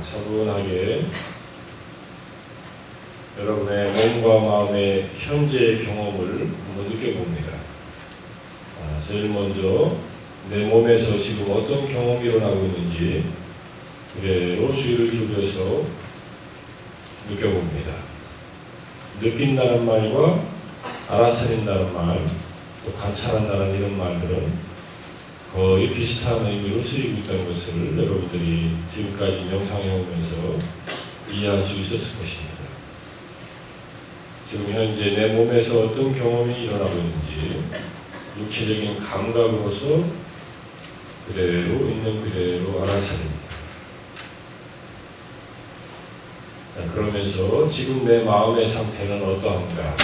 차분하게 여러분의 몸과 마음의 현재 경험을 한번 느껴봅니다. 제일 먼저 내 몸에서 지금 어떤 경험이 일어나고 있는지 그대로 주의를 기울여서 느껴봅니다. 느낀다는 말과 알아차린다는 말, 또 관찰한다는 이런 말들은 거의 비슷한 의미로 쓰이고 있다는 것을 여러분들이 지금까지 명상해 오면서 이해할 수 있었을 것입니다. 지금 현재 내 몸에서 어떤 경험이 일어나고 있는지 육체적인 감각으로서 그대로 있는 그대로 알아차립니다. 그러면서 지금 내 마음의 상태는 어떠한가,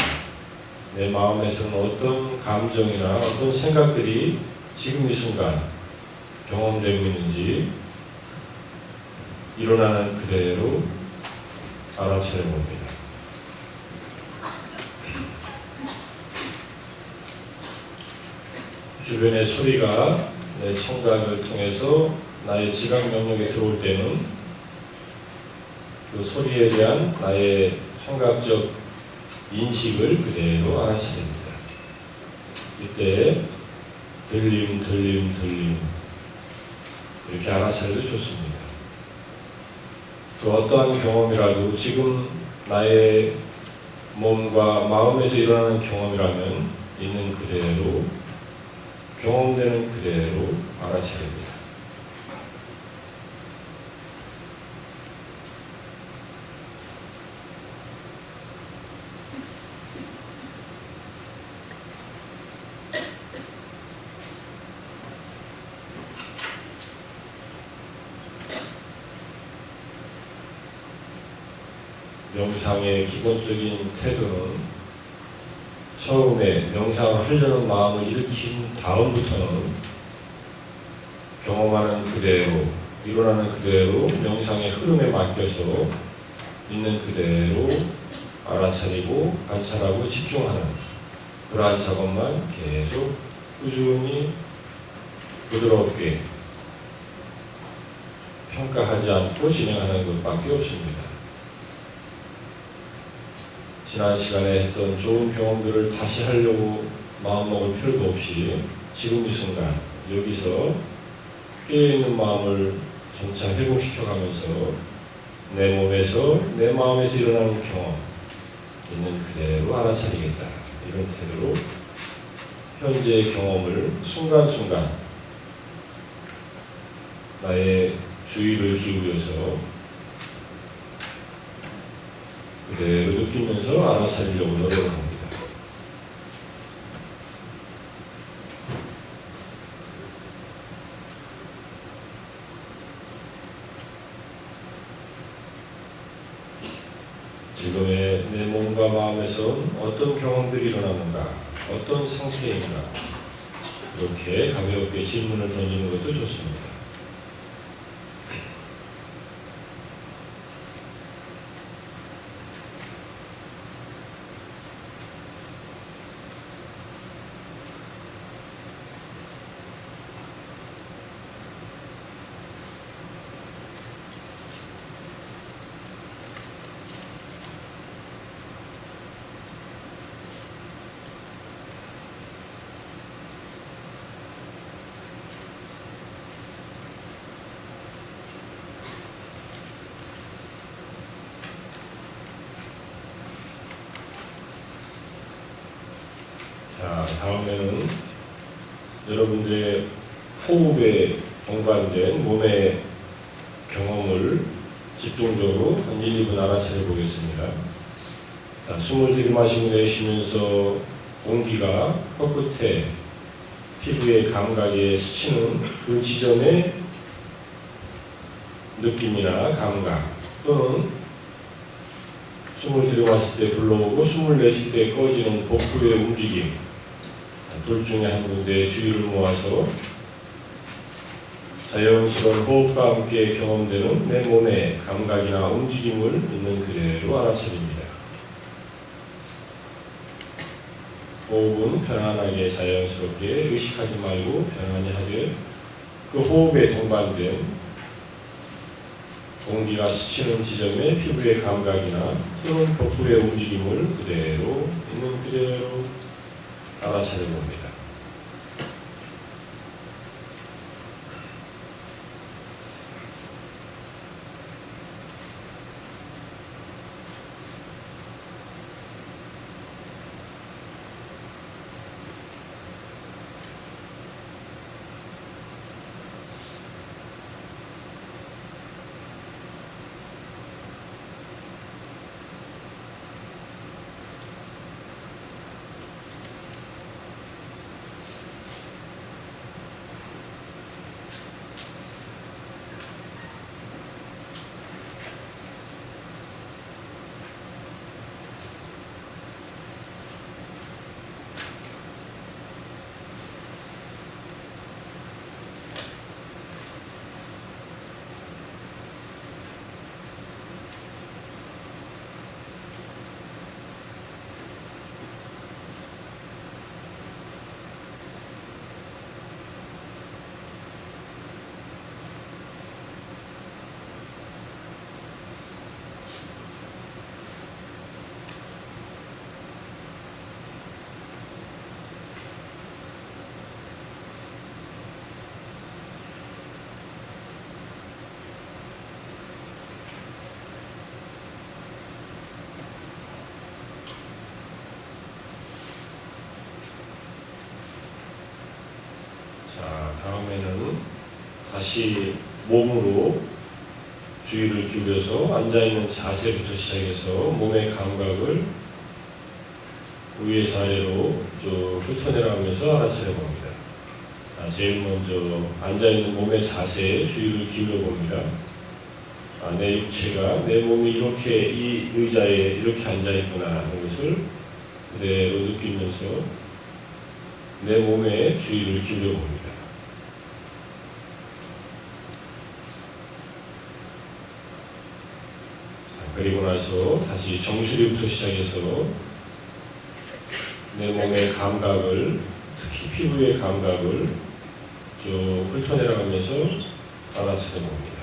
내 마음에서는 어떤 감정이나 어떤 생각들이 지금 이 순간 경험되고 있는지 일어나는 그대로 알아차려 봅니다. 주변의 소리가 내 청각을 통해서 나의 지각 영역에 들어올 때는 그 소리에 대한 나의 청각적 인식을 그대로 알아차립니다. 이때 들림 이렇게 알아차려도 좋습니다. 그 어떠한 경험이라도 지금 나의 몸과 마음에서 일어나는 경험이라면 있는 그대로 경험되는 그대로 알아차립니다. 명상의 기본적인 태도는 처음에 명상을 하려는 마음을 일으킨 다음부터는 경험하는 그대로, 일어나는 그대로 명상의 흐름에 맡겨서 있는 그대로 알아차리고 관찰하고 집중하는 그러한 작업만 계속 꾸준히 부드럽게 평가하지 않고 진행하는 것밖에 없습니다. 지난 시간에 했던 좋은 경험들을 다시 하려고 마음먹을 필요도 없이 지금 이 순간 여기서 깨어있는 마음을 점차 회복시켜가면서 내 몸에서 내 마음에서 일어나는 경험 있는 그대로 알아차리겠다, 이런 태도로 현재의 경험을 순간순간 나의 주의를 기울여서 그대로 느끼면서 알아차리려고 노력합니다. 지금의 내 몸과 마음에선 어떤 경험들이 일어나는가, 어떤 상태인가, 이렇게 가볍게 질문을 던지는 것도 좋습니다. 자, 다음에는 여러분들의 호흡에 동반된 몸의 경험을 집중적으로 한 1, 2분 알아차려 보겠습니다. 자, 숨을 들이마시고 내쉬면서 공기가 코끝에 피부의 감각에 스치는 그 지점의 느낌이나 감각, 또는 숨을 들이마실 때 불러오고 숨을 내쉴 때 꺼지는 복부의 움직임, 둘 중에 한 군데에 주의를 모아서 자연스러운 호흡과 함께 경험되는 내 몸의 감각이나 움직임을 있는 그대로 알아차립니다. 호흡은 편안하게 자연스럽게 의식하지 말고 편안히 하되 그 호흡에 동반된 공기가 스치는 지점의 피부의 감각이나 또는 복부의 움직임을 그대로 있는 그대로 알아차려 봅니다. 다음에는 다시 몸으로 주의를 기울여서 앉아있는 자세부터 시작해서 몸의 감각을 위에서 아래로 쭉 훑어내려가면서 알아차려 봅니다. 제일 먼저 앉아있는 몸의 자세에 주의를 기울여 봅니다. 내 육체가 내 몸이 이렇게 이 의자에 이렇게 앉아있구나 하는 것을 그대로 느끼면서 내 몸에 주의를 기울여 봅니다. 그리고 나서 다시 정수리부터 시작해서 내 몸의 감각을, 특히 피부의 감각을 쭉 훑어내려가면서 알아차려 봅니다.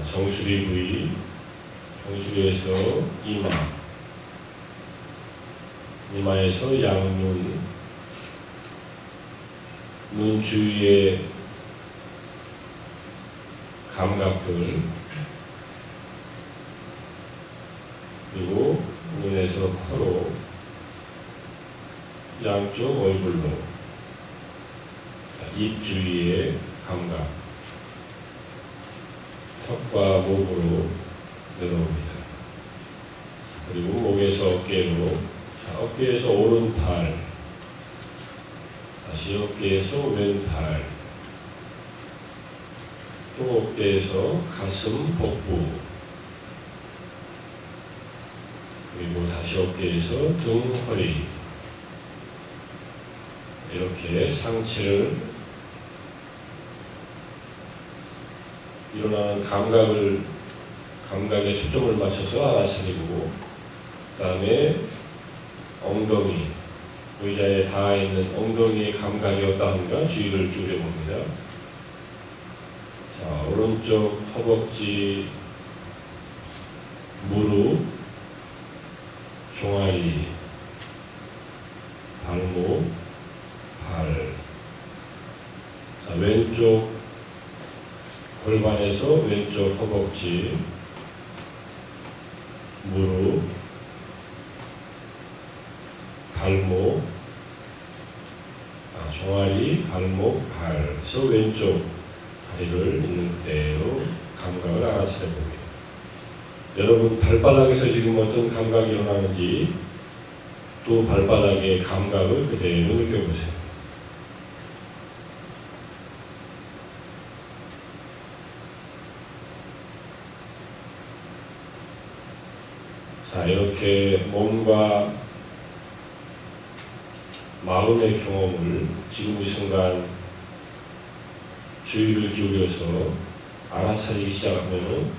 정수리 부위, 정수리에서 이마, 이마에서 양눈, 눈 주위의 감각들, 그리고 눈에서 코로, 양쪽 얼굴로, 입 주위의 감각, 턱과 목으로 내려옵니다. 그리고 목에서 어깨로, 어깨에서 오른팔, 다시 어깨에서 왼팔, 또 어깨에서 가슴, 복부, 그리고 다시 어깨에서 등, 허리, 이렇게 상체를 일어나는 감각에 초점을 맞춰서 알아차리고, 그 다음에 엉덩이, 의자에 닿아있는 엉덩이의 감각이 어떠한가 주의를 기울여 봅니다. 자, 오른쪽 허벅지, 무릎, 종아리, 발목, 발. 자, 왼쪽 골반에서 왼쪽 허벅지, 무릎, 발목, 종아리, 발목, 발에서 왼쪽 다리를 있는 그대로 감각을 알아차려 봅니다. 여러분 발바닥에서 지금 어떤 감각이 일어나는지 두 발바닥의 감각을 그대로 느껴보세요. 자, 이렇게 몸과 마음의 경험을 지금 이 순간 주의를 기울여서 알아차리기 시작하면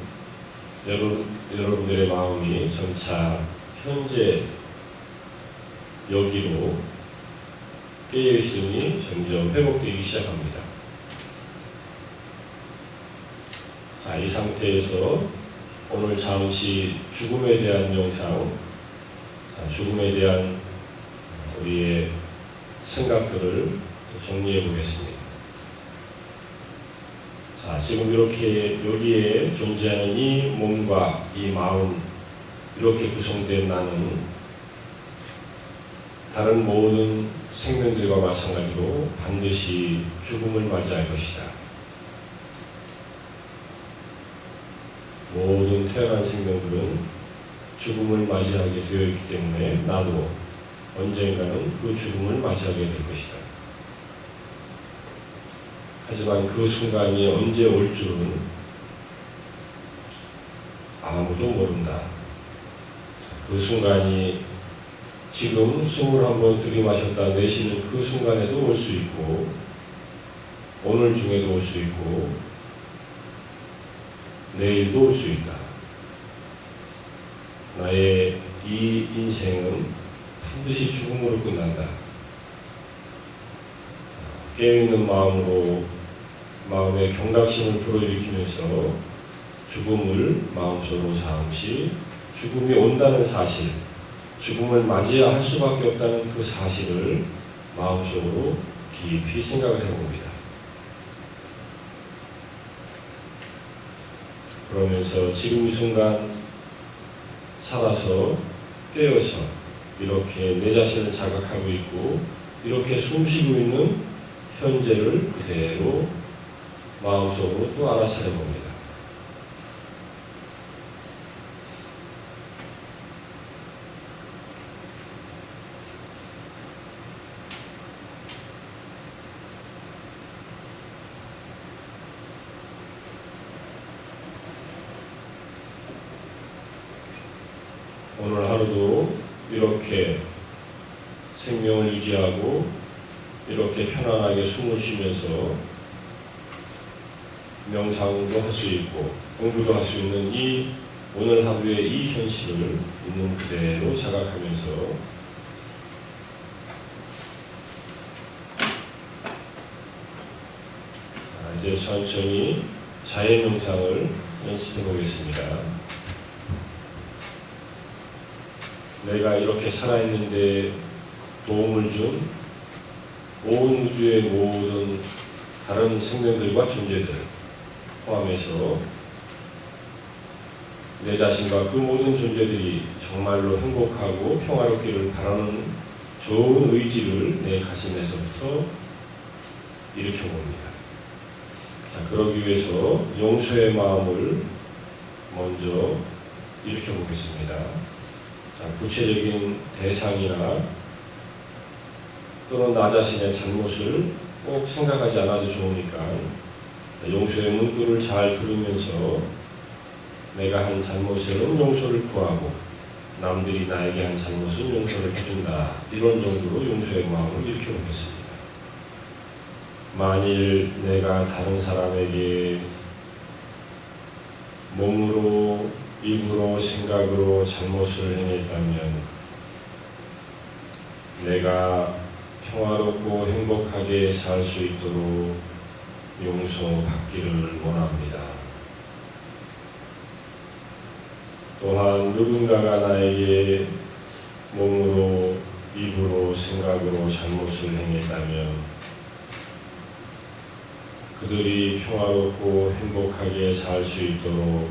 여러분들의 마음이 점차 현재 여기로 깨어있음이 점점 회복되기 시작합니다. 자, 이 상태에서 오늘 잠시 죽음에 대한 명상, 죽음에 대한 우리의 생각들을 정리해 보겠습니다. 자, 지금 이렇게 여기에 존재하는 이 몸과 이 마음, 이렇게 구성된 나는 다른 모든 생명들과 마찬가지로 반드시 죽음을 맞이할 것이다. 모든 태어난 생명들은 죽음을 맞이하게 되어 있기 때문에 나도 언젠가는 그 죽음을 맞이하게 될 것이다. 하지만 그 순간이 언제 올 줄은 아무도 모른다. 그 순간이 지금 숨을 한번 들이마셨다 내쉬는 그 순간에도 올 수 있고, 오늘 중에도 올 수 있고, 내일도 올 수 있다. 나의 이 인생은 반드시 죽음으로 끝난다. 깨어있는 마음으로 마음의 경각심을 불어일으키면서 죽음을 마음속으로 잠시, 죽음이 온다는 사실, 죽음을 맞이해야 할 수밖에 없다는 그 사실을 마음속으로 깊이 생각을 해봅니다. 그러면서 지금 이 순간 살아서 깨어서 이렇게 내 자신을 자각하고 있고 이렇게 숨쉬고 있는 현재를 그대로 마음속으로 또 알아차려 봅니다. 오늘 하루도 이렇게 생명을 유지하고 이렇게 편안하게 숨을 쉬면서 명상도 할 수 있고 공부도 할 수 있는 이 오늘 하루의 이 현실을 있는 그대로 자각하면서 이제 천천히 자해 명상을 연습해 보겠습니다. 내가 이렇게 살아있는데 도움을 준 온 우주의 모든 다른 생명들과 존재들 포함해서 내 자신과 그 모든 존재들이 정말로 행복하고 평화롭기를 바라는 좋은 의지를 내 가슴에서부터 일으켜봅니다. 자, 그러기 위해서 용서의 마음을 먼저 일으켜보겠습니다. 자, 구체적인 대상이나 또는 나 자신의 잘못을 꼭 생각하지 않아도 좋으니까 용서의 문구를 잘 들으면서 내가 한 잘못에는 용서를 구하고 남들이 나에게 한 잘못은 용서를 해준다. 이런 정도로 용서의 마음을 일으켜보겠습니다. 만일 내가 다른 사람에게 몸으로, 입으로, 생각으로 잘못을 행했다면 내가 평화롭고 행복하게 살 수 있도록 용서받기를 원합니다. 또한 누군가가 나에게 몸으로, 입으로, 생각으로 잘못을 행했다면 그들이 평화롭고 행복하게 살 수 있도록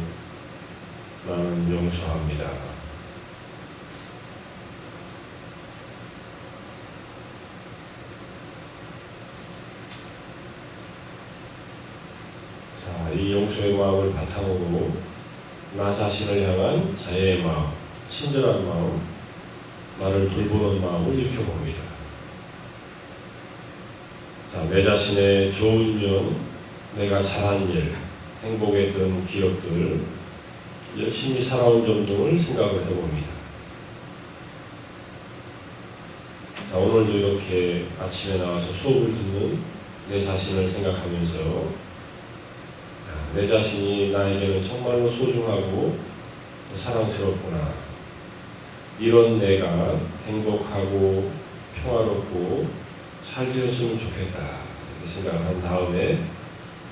나는 용서합니다. 이 용서의 마음을 바탕으로 나 자신을 향한 자애의 마음, 친절한 마음, 나를 돌보는 마음을 일으켜봅니다. 자, 내 자신의 좋은 점, 내가 잘한 일, 행복했던 기억들, 열심히 살아온 점 등을 생각을 해봅니다. 자, 오늘도 이렇게 아침에 나와서 수업을 듣는 내 자신을 생각하면서 내 자신이 나에게는 정말로 소중하고 사랑스럽구나. 이런 내가 행복하고 평화롭고 잘 되었으면 좋겠다. 이렇게 생각을 한 다음에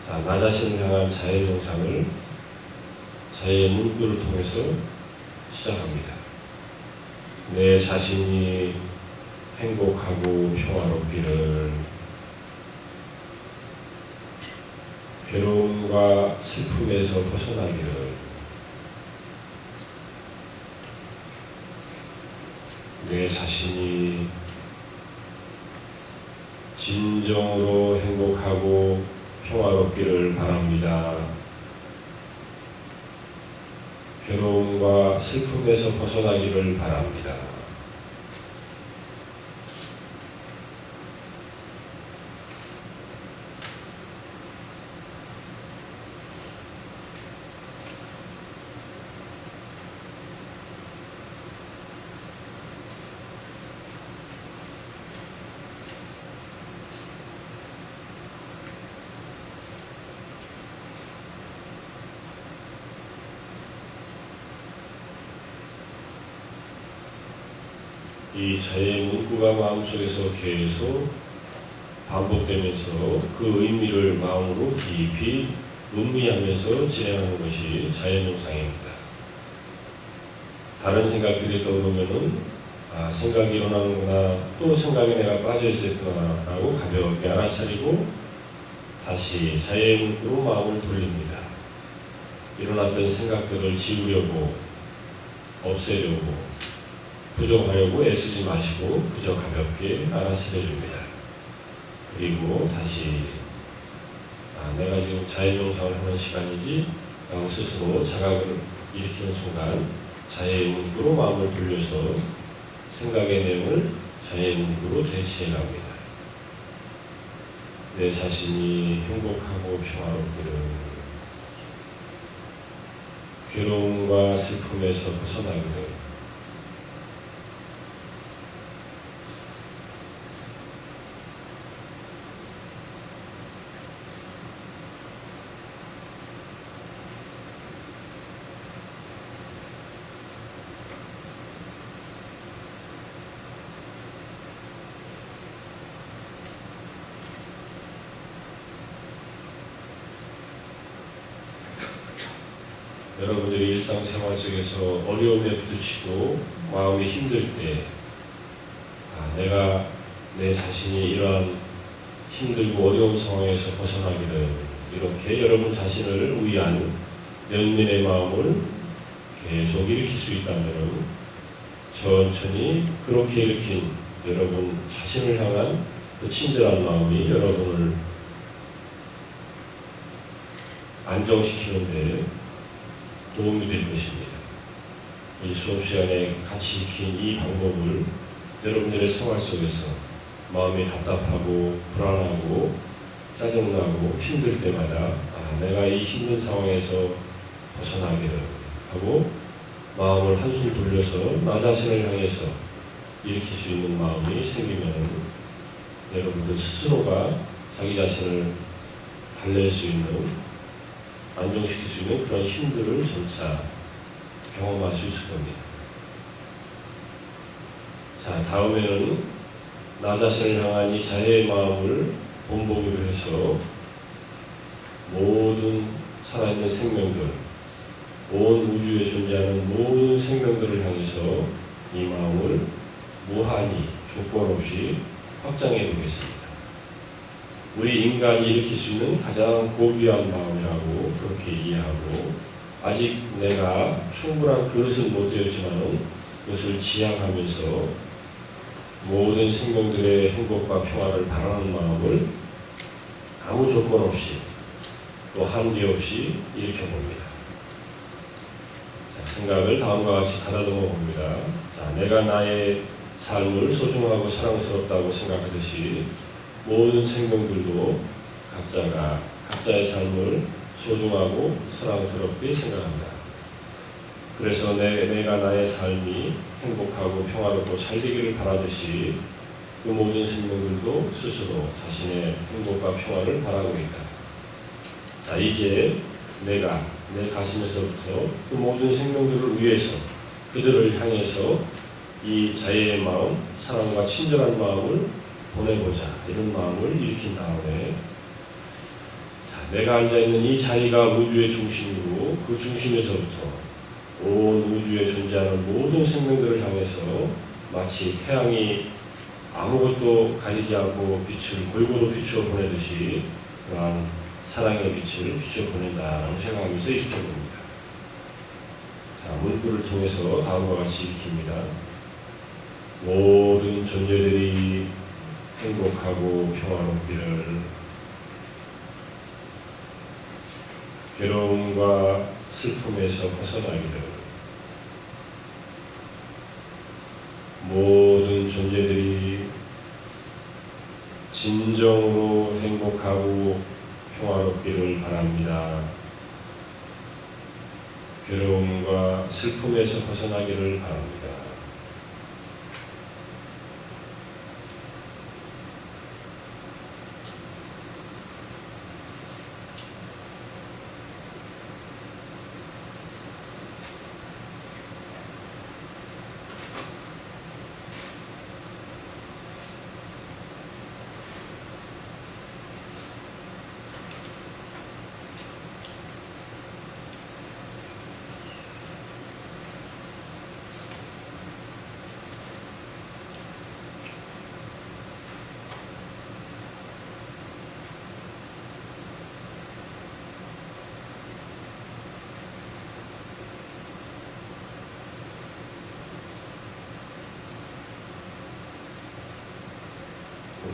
자, 나 자신을 향한 자해 명상을 자해의 문구를 통해서 시작합니다. 내 자신이 행복하고 평화롭기를, 괴로움과 슬픔에서 벗어나기를, 내 자신이 진정으로 행복하고 평화롭기를 바랍니다. 괴로움과 슬픔에서 벗어나기를 바랍니다. 이 자해의 문구가 마음속에서 계속 반복되면서 그 의미를 마음으로 깊이 음미하면서 진행하는 것이 자해 명상입니다. 다른 생각들이 떠오르면은 생각이 일어나는구나, 또 생각에 내가 빠져 있었구나 라고 가볍게 알아차리고 다시 자해의 문구로 마음을 돌립니다. 일어났던 생각들을 지우려고, 없애려고, 부정하려고 애쓰지 마시고 그저 가볍게 알아차려줍니다. 그리고 다시 내가 지금 자해명상을 하는 시간이지 라고 스스로 자각을 일으키는 순간 자해의 문구로 마음을 돌려서 생각의 내용을 자해의 문구로 대체해 갑니다. 내 자신이 행복하고 평화롭기를, 괴로움과 슬픔에서 벗어나기를, 여러분들이 일상생활 속에서 어려움에 부딪히고 마음이 힘들 때 내가 내 자신이 이러한 힘들고 어려운 상황에서 벗어나기를, 이렇게 여러분 자신을 위한 연민의 마음을 계속 일으킬 수 있다면 천천히 그렇게 일으킨 여러분 자신을 향한 그 친절한 마음이 여러분을 안정시키는 데 도움이 될 것입니다. 이 수업 시간에 같이 익힌 이 방법을 여러분들의 생활 속에서 마음이 답답하고 불안하고 짜증나고 힘들 때마다 내가 이 힘든 상황에서 벗어나기를 하고 마음을 한숨 돌려서 나 자신을 향해서 일으킬 수 있는 마음이 생기면 여러분들 스스로가 자기 자신을 달랠 수 있는, 안정시킬 수 있는 그런 힘들을 점차 경험할 수 있을 겁니다. 자, 다음에는 나 자신을 향한 이 자해의 마음을 본보기로 해서 모든 살아있는 생명들, 온 우주에 존재하는 모든 생명들을 향해서 이 마음을 무한히 조건 없이 확장해 보겠습니다. 우리 인간이 일으킬 수 있는 가장 고귀한 마음이라고 그렇게 이해하고, 아직 내가 충분한 그릇은 못 되었지만 그것을 지향하면서 모든 생명들의 행복과 평화를 바라는 마음을 아무 조건 없이 또 한계 없이 일으켜봅니다. 자, 생각을 다음과 같이 가다듬어 봅니다. 자, 내가 나의 삶을 소중하고 사랑스럽다고 생각하듯이 모든 생명들도 각자가 각자의 삶을 소중하고 사랑스럽게 생각합니다. 그래서 내가 나의 삶이 행복하고 평화롭고 잘 되기를 바라듯이 그 모든 생명들도 스스로 자신의 행복과 평화를 바라고 있다. 자, 이제 내가 내 가슴에서부터 그 모든 생명들을 위해서 그들을 향해서 이 자애의 마음, 사랑과 친절한 마음을 보내보자, 이런 마음을 일으킨 다음에, 자, 내가 앉아있는 이 자리가 우주의 중심이고 그 중심에서부터 온 우주에 존재하는 모든 생명들을 향해서 마치 태양이 아무것도 가리지 않고 빛을 골고루 비추어 보내듯이 그러한 사랑의 빛을 비추어 보낸다라고 생각하면서 일으켜봅니다. 자, 문구를 통해서 다음과 같이 일으킵니다. 모든 존재들이 행복하고 평화롭기를, 괴로움과 슬픔에서 벗어나기를, 모든 존재들이 진정으로 행복하고 평화롭기를 바랍니다. 괴로움과 슬픔에서 벗어나기를 바랍니다.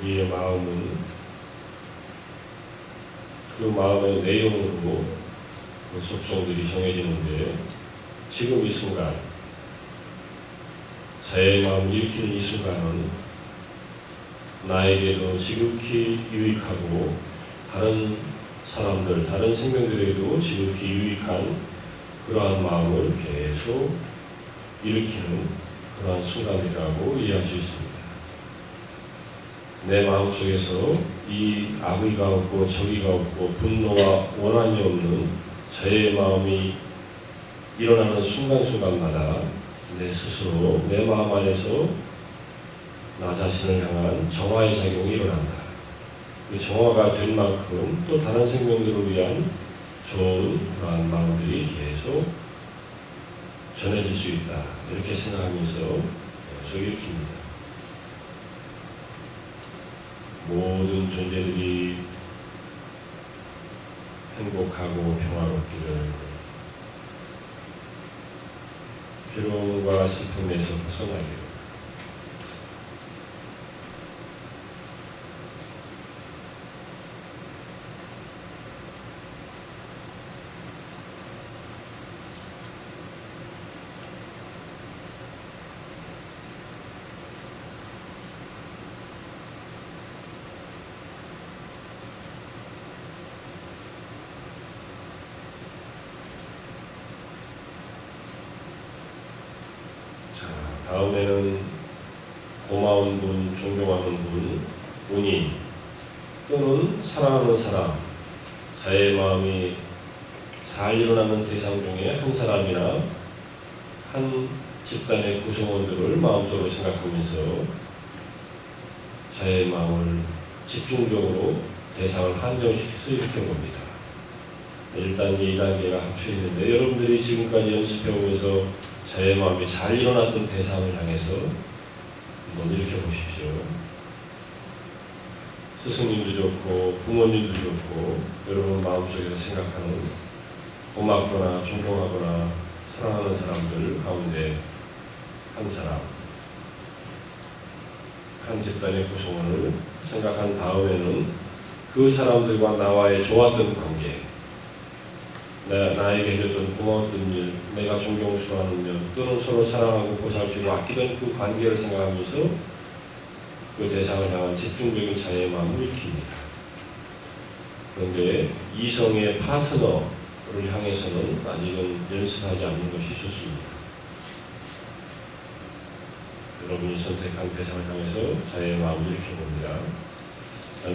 우리의 마음은 그 마음의 내용으로 그 속성들이 정해지는데, 지금 이 순간, 자의 마음을 일으키는 이 순간은 나에게도 지극히 유익하고 다른 사람들, 다른 생명들에게도 지극히 유익한 그러한 마음을 계속 일으키는 그러한 순간이라고 이해할 수 있습니다. 내 마음속에서 이 악의가 없고 정의가 없고 분노와 원한이 없는 자의 마음이 일어나는 순간순간마다 내 스스로 내 마음 안에서 나 자신을 향한 정화의 작용이 일어난다. 그 정화가 된 만큼 또 다른 생명들을 위한 좋은 그러한 마음들이 계속 전해질 수 있다. 이렇게 생각하면서 계속 일으킵니다. 모든 존재들이 행복하고 평화롭기를, 괴로움과 슬픔에서 벗어나기를. 다음에는 고마운 분, 존경하는 분, 운인 또는 사랑하는 사람, 자의 마음이 잘 일어나는 대상 중에 한 사람이나 한 집단의 구성원들을 마음속으로 생각하면서 자의 마음을 집중적으로 대상을 한정시켜서 일으켜봅니다. 1단계, 2단계가 합쳐 있는데, 여러분들이 지금까지 연습해오면서 자의 마음이 잘 일어났던 대상을 향해서 한번 일으켜보십시오. 스승님도 좋고 부모님도 좋고 여러분 마음속에서 생각하는 고맙거나 존경하거나 사랑하는 사람들 가운데 한 사람, 한 집단의 구성원을 생각한 다음에는 그 사람들과 나와의 좋았던 관계, 나에게 해줬던 고마웠던 일, 내가 존경스러워하는 일, 또는 서로 사랑하고 보살피고 아끼던 그 관계를 생각하면서 그 대상을 향한 집중적인 자의 마음을 일으킵니다. 그런데 이성의 파트너를 향해서는 아직은 연습하지 않는 것이 좋습니다. 여러분이 선택한 대상을 향해서 자의 마음을 이렇게 봅니다.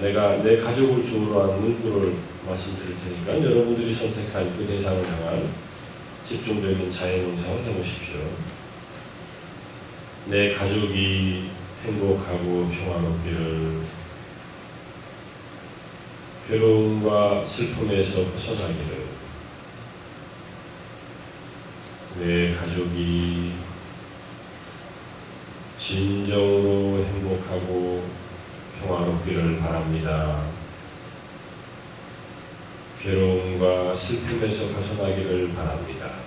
내가 내 가족을 주로 하는 문구를 말씀드릴 테니까 여러분들이 선택한 그 대상을 향한 집중적인 자의 명상을 해보십시오. 내 가족이 행복하고 평화롭기를, 괴로움과 슬픔에서 벗어나기를, 내 가족이 진정으로 행복하고 평화롭기를 바랍니다. 괴로움과 슬픔에서 벗어나기를 바랍니다.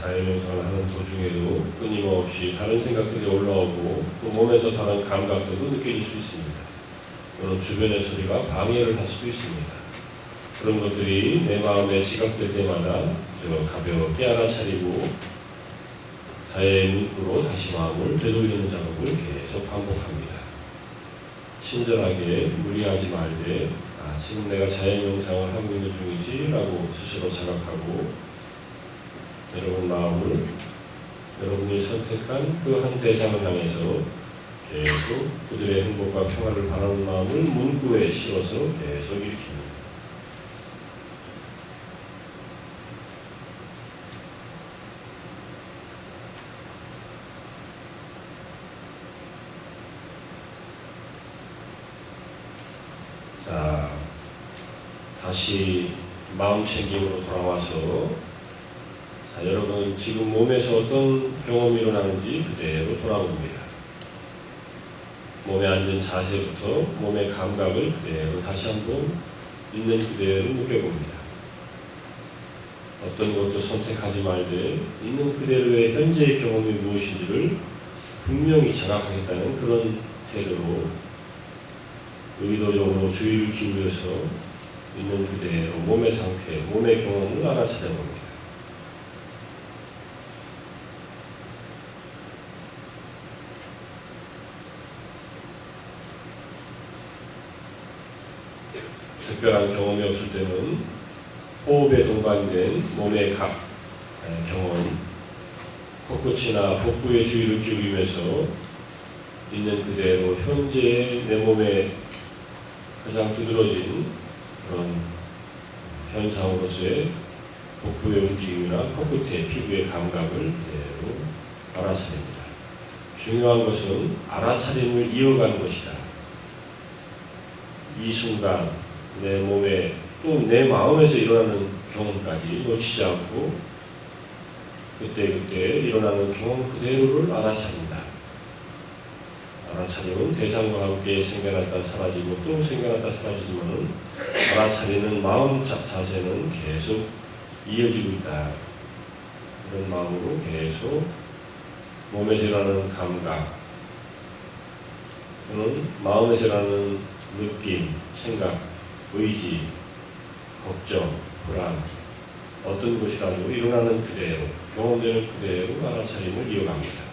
자연명상을 하는 도중에도 끊임없이 다른 생각들이 올라오고 또 몸에서 다른 감각들도 느껴질 수 있습니다. 또는 주변의 소리가 방해를 할 수도 있습니다. 그런 것들이 내 마음에 지각될 때마다 가볍게 알아차리고 자의 문구로 다시 마음을 되돌리는 작업을 계속 반복합니다. 친절하게 무리하지 말되 지금 내가 자연명상을 하고 있는 중이지 라고 스스로 자각하고 여러분 마음을 여러분이 선택한 그 한 대상을 향해서 계속 그들의 행복과 평화를 바라는 마음을 문구에 실어서 계속 일으킵니다. 자, 다시 마음 챙김으로 돌아와서 여러분 지금 몸에서 어떤 경험이 일어나는지 그대로 돌아봅니다. 몸에 앉은 자세부터 몸의 감각을 그대로 다시 한번 있는 그대로 느껴봅니다. 어떤 것도 선택하지 말되 있는 그대로의 현재의 경험이 무엇인지를 분명히 자각하겠다는 그런 태도로 의도적으로 주의를 기울여서 있는 그대로 몸의 상태, 몸의 경험을 알아차려봅니다. 특별한 경험이 없을 때는 호흡에 동반된 몸의 각 경험, 코끝이나 복부에 주의를 기울이면서 있는 그대로 현재의 내 몸의 가장 두드러진 그런 현상으로서의 복부의 움직임이나 코끝의 피부의 감각을 그대로 알아차립니다. 중요한 것은 알아차림을 이어가는 것이다. 이 순간 내 몸에 또 내 마음에서 일어나는 경험까지 놓치지 않고 그때그때 일어나는 경험 그대로를 알아차린다. 알아차림은 대상과 함께 생겨났다 사라지고 또 생겨났다 사라지지만 알아차리는 마음 자세는 계속 이어지고 있다. 이런 마음으로 계속 몸에서 일어나는 감각 또는 마음에서 일어나는 느낌, 생각, 의지, 걱정, 불안 어떤 것이라도 일어나는 그대로 경험되는 그대로 알아차림을 이어갑니다.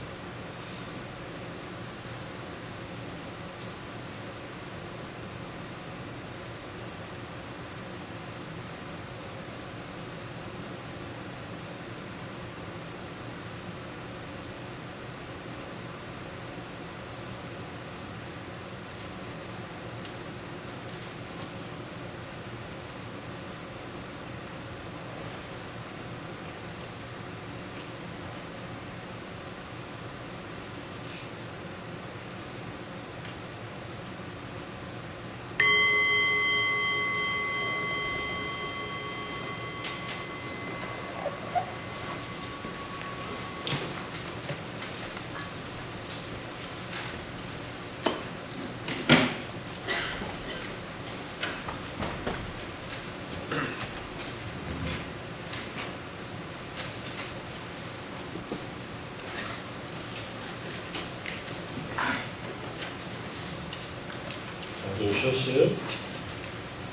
좀 쉬었어요?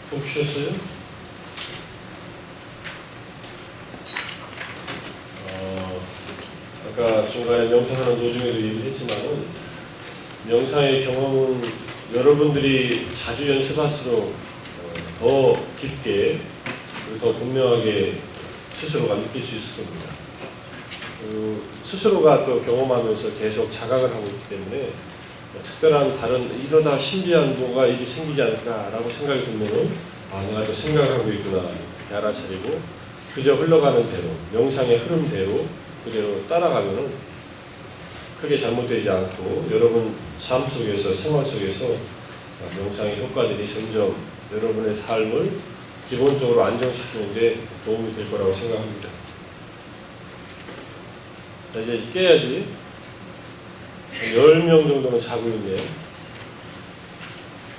푹 쉬었어요? 아까 중간에 명상하는 도중에도 얘기했지만은 명상의 경험은 여러분들이 자주 연습할수록 더 깊게 더 분명하게 스스로가 느낄 수 있을 겁니다. 스스로가 또 경험하면서 계속 자각을 하고 있기 때문에 특별한 다른 이러다 신비한 뭐가 일이 생기지 않을까라고 생각이 들면은 내가 또 생각을 하고 있구나 이렇게 알아차리고 그저 흘러가는 대로 명상의 흐름대로 그대로 따라가면은 크게 잘못되지 않고 여러분 삶 속에서 생활 속에서 명상의 효과들이 점점 여러분의 삶을 기본적으로 안정시키는 데 도움이 될 거라고 생각합니다. 자, 이제 깨야지. 10명 정도는 자고 있네요.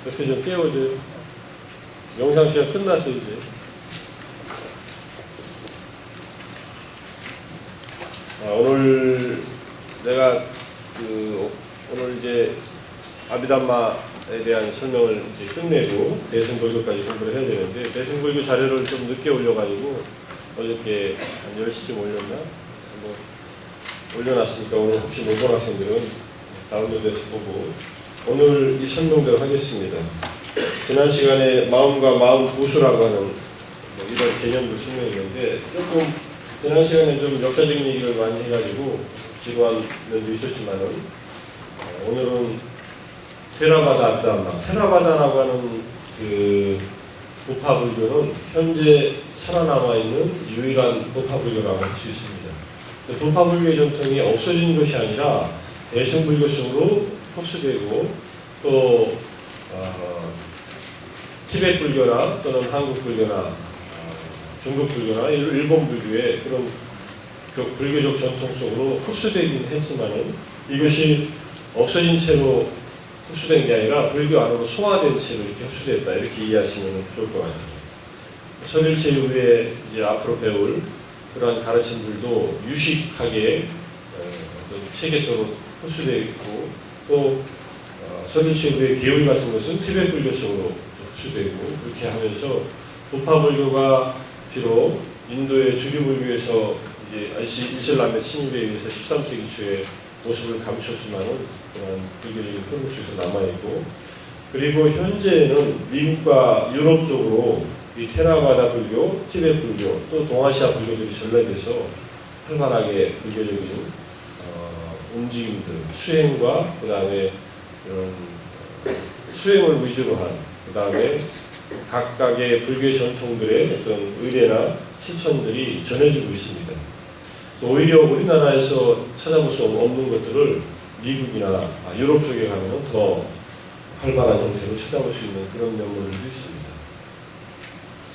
이렇게 좀 깨워줘요. 영상 시간 끝났어, 이제. 오늘 내가 오늘 이제 아비담마에 대한 설명을 이제 끝내고 대승불교까지 공부를 해야 되는데 대승불교 자료를 좀 늦게 올려가지고 어저께 한 10시쯤 올렸나? 뭐 올려놨으니까 오늘 혹시 못 본 학생들은 다운로드해서 보고 오늘 이 설명대로 하겠습니다. 지난 시간에 마음과 마음 부수라고 하는 이런 개념을 설명했는데 조금 지난 시간에 좀 역사적인 얘기를 많이 해가지고 지루한 면도 있었지만은 오늘은 테라바다 아비담마 테라바다라고 하는 그 부파불교는 현재 살아남아 있는 유일한 부파불교라고 할 수 있습니다. 부파불교의 전통이 없어진 것이 아니라 대승불교 속으로 흡수되고 또 티베트 불교나 또는 한국 불교나 중국 불교나 일본 불교의 그런 불교적 전통 속으로 흡수되긴 했지만은 이것이 없어진 채로 흡수된 게 아니라 불교 안으로 소화된 채로 이렇게 흡수됐다 이렇게 이해하시면 좋을 것 같아요. 선일체 이후에 이제 앞으로 배울 그러한 가르침들도 유식하게 어떤 체계 속으로 흡수되어 있고 또 선일체 이후의 계율 같은 것은 티베트 불교 속으로 흡수되고 그렇게 하면서 부파불교가 비록 인도의 주류불교에서 이제 이슬람의 침입에 의해서 13세기 초에 모습을 감췄지만은 그런 불교적인 흐름 속에서 남아있고 그리고 현재는 미국과 유럽 쪽으로 이 테라바다 불교, 티베트 불교, 또 동아시아 불교들이 전락돼서 활발하게 불교적인 움직임들, 수행과 그 다음에 이런 수행을 위주로 한 그 다음에 각각의 불교의 전통들의 어떤 의례나 실천들이 전해지고 있습니다. 오히려 우리나라에서 찾아볼 수 없는 것들을 미국이나 유럽 쪽에 가면 더 활발한 형태로 찾아볼 수 있는 그런 면모들도 있습니다.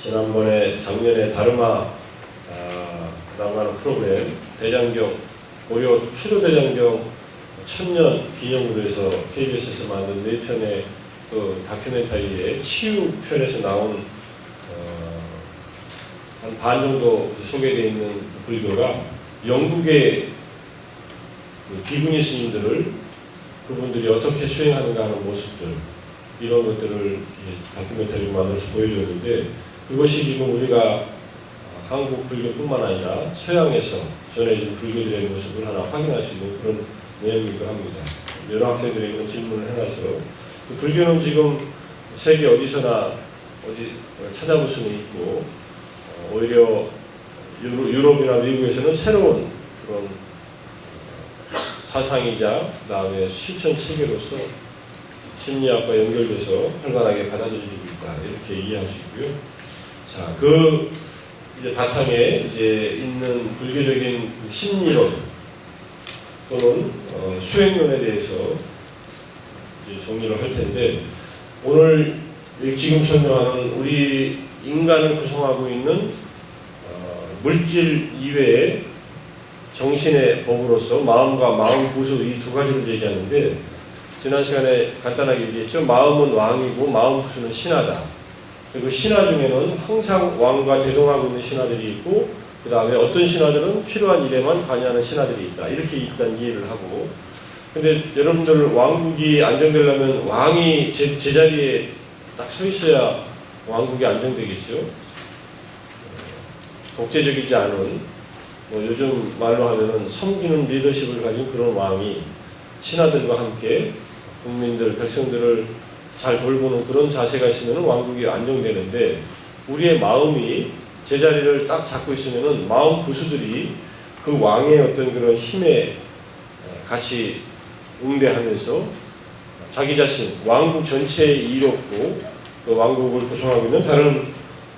지난번에 작년에 다르마라고 하는 프로그램 대장경 고려 추조대장경 1000년 기념으로 해서 KBS에서 만든 4편의 그 다큐멘터리의 치유 편에서 나온 한 반 정도 소개되어 있는 불교가 영국의 그 비구니 스님들을 그분들이 어떻게 수행하는가 하는 모습들 이런 것들을 다큐멘터리로 만들어서 보여줬는데 그것이 지금 우리가 한국 불교뿐만 아니라 서양에서 전해진 불교들의 모습을 하나 확인할 수 있는 그런 내용이기도 합니다. 여러 학생들이 그런 질문을 해놔서 그 불교는 지금 세계 어디서나 어디 찾아볼 수는 있고 오히려 유럽이나 미국에서는 새로운 그런 사상이자 그 다음에 실천 체계로서 심리학과 연결돼서 활발하게 받아들여지고 있다 이렇게 이해할 수 있고요. 자, 그 이제 바탕에 이제 있는 불교적인 심리론 또는 수행론에 대해서 이제 정리를 할 텐데 오늘 지금 설명하는 우리 인간을 구성하고 있는 물질 이외의 정신의 법으로서 마음과 마음 부수 이 두 가지를 얘기하는데 지난 시간에 간단하게 얘기했죠. 마음은 왕이고 마음 부수는 신하다. 그리고 신하 중에는 항상 왕과 대동하고 있는 신하들이 있고 그 다음에 어떤 신하들은 필요한 일에만 관여하는 신하들이 있다. 이렇게 일단 이해를 하고 근데 여러분들 왕국이 안정되려면 왕이 제자리에 딱 서 있어야 왕국이 안정되겠죠. 독재적이지 않은, 요즘 말로 하면은 섬기는 리더십을 가진 그런 왕이 신하들과 함께 국민들, 백성들을 잘 돌보는 그런 자세가 있으면 왕국이 안정되는데, 우리의 마음이 제자리를 딱 잡고 있으면은 마음 구수들이 그 왕의 어떤 그런 힘에 같이 응대하면서 자기 자신, 왕국 전체에 이롭고 그 왕국을 구성하고 있는 다른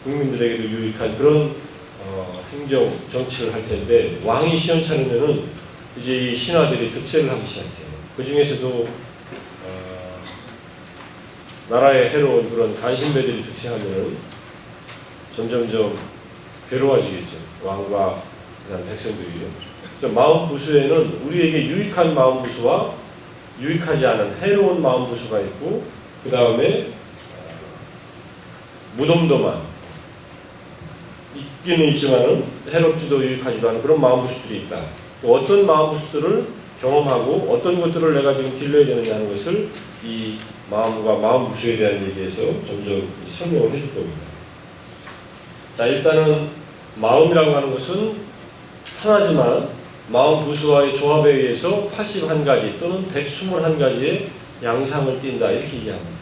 국민들에게도 유익한 그런 행정, 정치를 할 텐데, 왕이 시원찮으면은 이제 이 신하들이 득세를 하기 시작해요. 그 중에서도 나라에 해로운 그런 간신배들이 득세하면은 점점점 괴로워지겠죠. 왕과 그다음 백성들이요. 그래서 마음 부수에는 우리에게 유익한 마음 부수와 유익하지 않은 해로운 마음 부수가 있고, 그 다음에 무덤덤한, 있기는 있지만은 해롭지도 유익하지도 않은 그런 마음 부수들이 있다. 또 어떤 마음 부수들을 경험하고 어떤 것들을 내가 지금 길러야 되느냐 하는 것을 이 마음과 마음 부수에 대한 얘기에서 점점 설명을 해줄 겁니다. 자, 일단은 마음이라고 하는 것은 하나지만 마음 부수와의 조합에 의해서 81가지 또는 121가지의 양상을 띈다, 이렇게 이해합니다.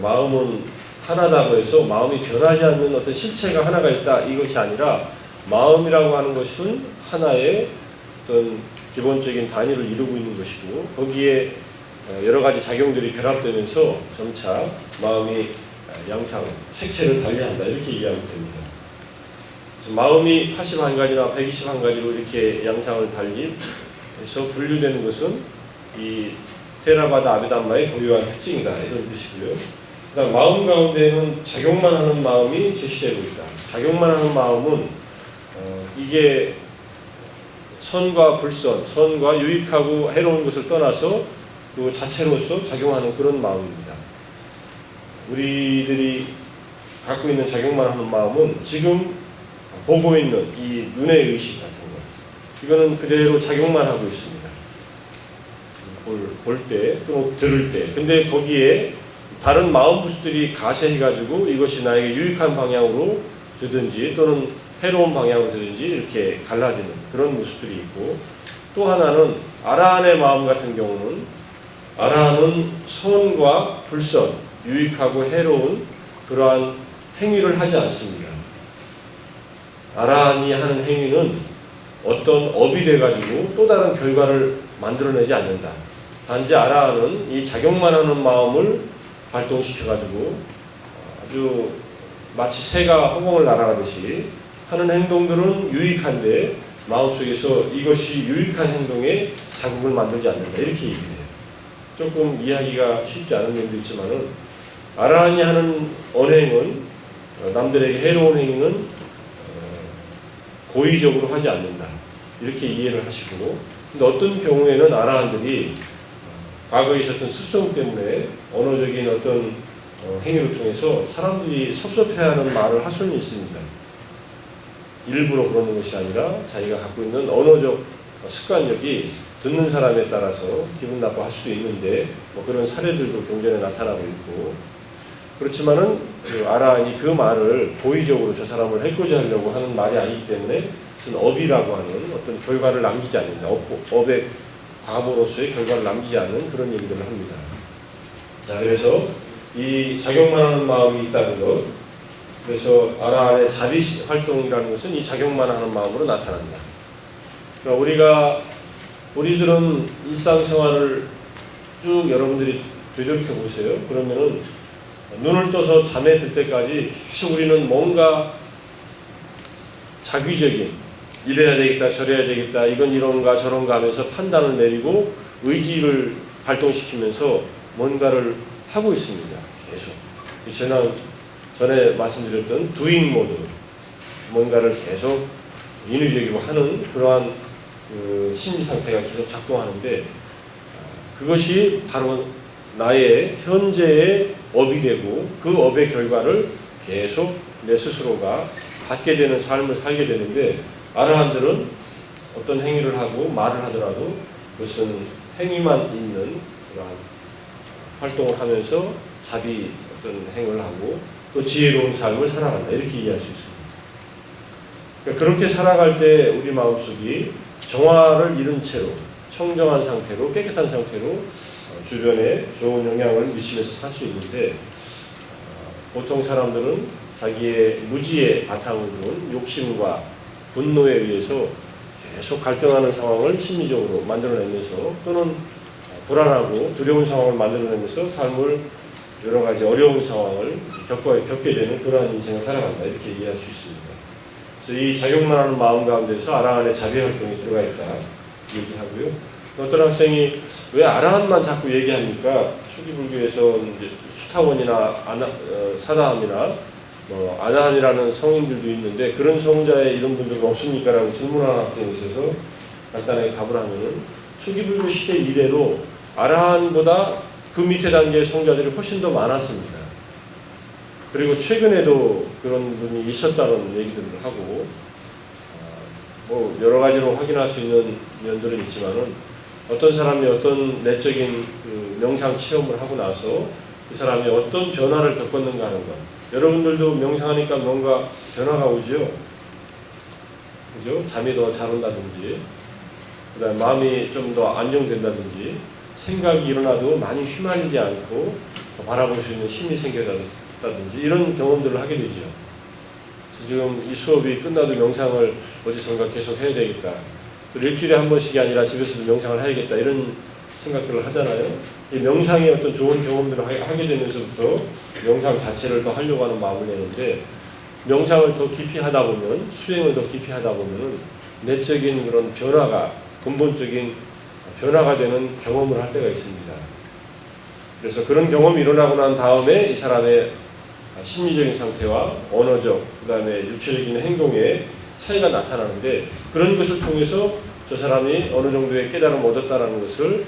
마음은 하나다고 해서 마음이 변하지 않는 어떤 실체가 하나가 있다, 이것이 아니라 마음이라고 하는 것은 하나의 어떤 기본적인 단위를 이루고 있는 것이고, 거기에 여러 가지 작용들이 결합되면서 점차 마음이 양상, 색채를 달리한다, 이렇게 이해하면 됩니다. 그래서 마음이 81가지나 121가지로 이렇게 양상을 달리해서 분류되는 것은 이 테라바다 아비담마의 고유한 특징이다, 이런 뜻이고요. 그다음 마음 가운데에는 작용만 하는 마음이 제시되고 있다. 작용만 하는 마음은 이게 선과 불선, 선과 유익하고 해로운 것을 떠나서 그 자체로서 작용하는 그런 마음입니다. 우리들이 갖고 있는 작용만 하는 마음은 지금 보고 있는 이 눈의 의식 같은 것, 이거는 그대로 작용만 하고 있습니다. 볼 때, 또 들을 때. 근데 거기에 다른 마음 부수들이 가세해가지고 이것이 나에게 유익한 방향으로 되든지 또는 해로운 방향으로 되든지 이렇게 갈라지는 그런 모습들이 있고, 또 하나는 아라한의 마음 같은 경우는 아라한은 선과 불선, 유익하고 해로운 그러한 행위를 하지 않습니다. 아라한이 하는 행위는 어떤 업이 돼가지고 또 다른 결과를 만들어내지 않는다. 단지 아라한은 이 작용만 하는 마음을 발동시켜가지고 아주 마치 새가 허공을 날아가듯이 하는 행동들은 유익한데 마음속에서 이것이 유익한 행동에 자극을 만들지 않는다, 이렇게 얘기해요. 조금 이해하기가 쉽지 않은 점도 있지만은, 아라한이 하는 언행은, 남들에게 해로운 행위는 고의적으로 하지 않는다, 이렇게 이해를 하시고, 근데 어떤 경우에는 아라한들이 과거에 있었던 습성 때문에 언어적인 어떤 행위를 통해서 사람들이 섭섭해하는 말을 할 수는 있습니다. 일부러 그러는 것이 아니라 자기가 갖고 있는 언어적 습관력이 듣는 사람에 따라서 기분 나빠할 수도 있는데, 그런 사례들도 경전에 나타나고 있고, 그렇지만은 아라한이 그 말을 고의적으로 저 사람을 해코지 하려고 하는 말이 아니기 때문에 무슨 업이라고 하는 어떤 결과를 남기지 않는다. 업의 과보로서의 결과를 남기지 않는 그런 얘기들을 합니다. 자, 그래서 이 작용만 하는 마음이 있다는 것, 그래서 아라한의 자비 활동이라는 것은 이 작용만 하는 마음으로 나타난다. 그러니까 우리들은 일상생활을 쭉 여러분들이 되돌이켜 보세요. 그러면은 눈을 떠서 잠에 들 때까지 계속 우리는 뭔가 자기적인, 이래야 되겠다, 저래야 되겠다, 이건 이런가 저런가 하면서 판단을 내리고 의지를 발동시키면서 뭔가를 하고 있습니다. 계속. 전에 말씀드렸던 두잉 모드, 뭔가를 계속 인위적으로 하는 그러한 심리 상태가 계속 작동하는데, 그것이 바로 나의 현재의 업이 되고 그 업의 결과를 계속 내 스스로가 갖게 되는 삶을 살게 되는데, 아라한들은 어떤 행위를 하고 말을 하더라도 그것은 행위만 있는 그러한 활동을 하면서 자비 어떤 행위를 하고 또 지혜로운 삶을 살아간다. 이렇게 이해할 수 있습니다. 그러니까 그렇게 살아갈 때 우리 마음속이 정화를 이룬 채로 청정한 상태로 깨끗한 상태로 주변에 좋은 영향을 미치면서 살 수 있는데 보통 사람들은 자기의 무지의 바탕을 둔 욕심과 분노에 의해서 계속 갈등하는 상황을 심리적으로 만들어내면서 또는 불안하고 두려운 상황을 만들어내면서 삶을 여러 가지 어려운 상황을 겪게 되는 그러한 인생을 살아간다. 이렇게 이해할 수 있습니다. 그래서 이 작용만 하는 마음 가운데서 아라한의 자비 활동이 들어가 있다. 얘기하고요. 어떤 학생이 왜 아라한만 자꾸 얘기합니까? 초기 불교에서 이제 수타원이나 사다함이나 아나한이라는 성인들도 있는데 그런 성자의 이런 분들은 없습니까? 라고 질문하는 학생이 있어서 간단하게 답을 하면은 초기 불교 시대 이래로 아라한보다 그 밑에 단계의 성자들이 훨씬 더 많았습니다. 그리고 최근에도 그런 분이 있었다는 얘기들을 하고 뭐 여러 가지로 확인할 수 있는 면들은 있지만은 어떤 사람이 어떤 내적인 그 명상 체험을 하고 나서 그 사람이 어떤 변화를 겪었는가 하는 것. 여러분들도 명상하니까 뭔가 변화가 오죠? 그죠? 잠이 더 잘 온다든지, 그 다음에 마음이 좀 더 안정된다든지, 생각이 일어나도 많이 휘말리지 않고 바라볼 수 있는 힘이 생겨나다든지, 이런 경험들을 하게 되죠. 그래서 지금 이 수업이 끝나도 명상을 어디선가 계속 해야 되겠다. 일주일에 한 번씩이 아니라 집에서도 명상을 해야겠다. 이런 생각들을 하잖아요. 이 명상의 어떤 좋은 경험들을 하게 되면서부터 명상 자체를 더 하려고 하는 마음을 내는데 명상을 더 깊이 하다 보면 수행을 더 깊이 하다 보면 내적인 그런 변화가 근본적인 변화가 되는 경험을 할 때가 있습니다. 그래서 그런 경험이 일어나고 난 다음에 이 사람의 심리적인 상태와 언어적 그 다음에 육체적인 행동에 차이가 나타나는데 그런 것을 통해서 저 사람이 어느 정도의 깨달음을 얻었다는 것을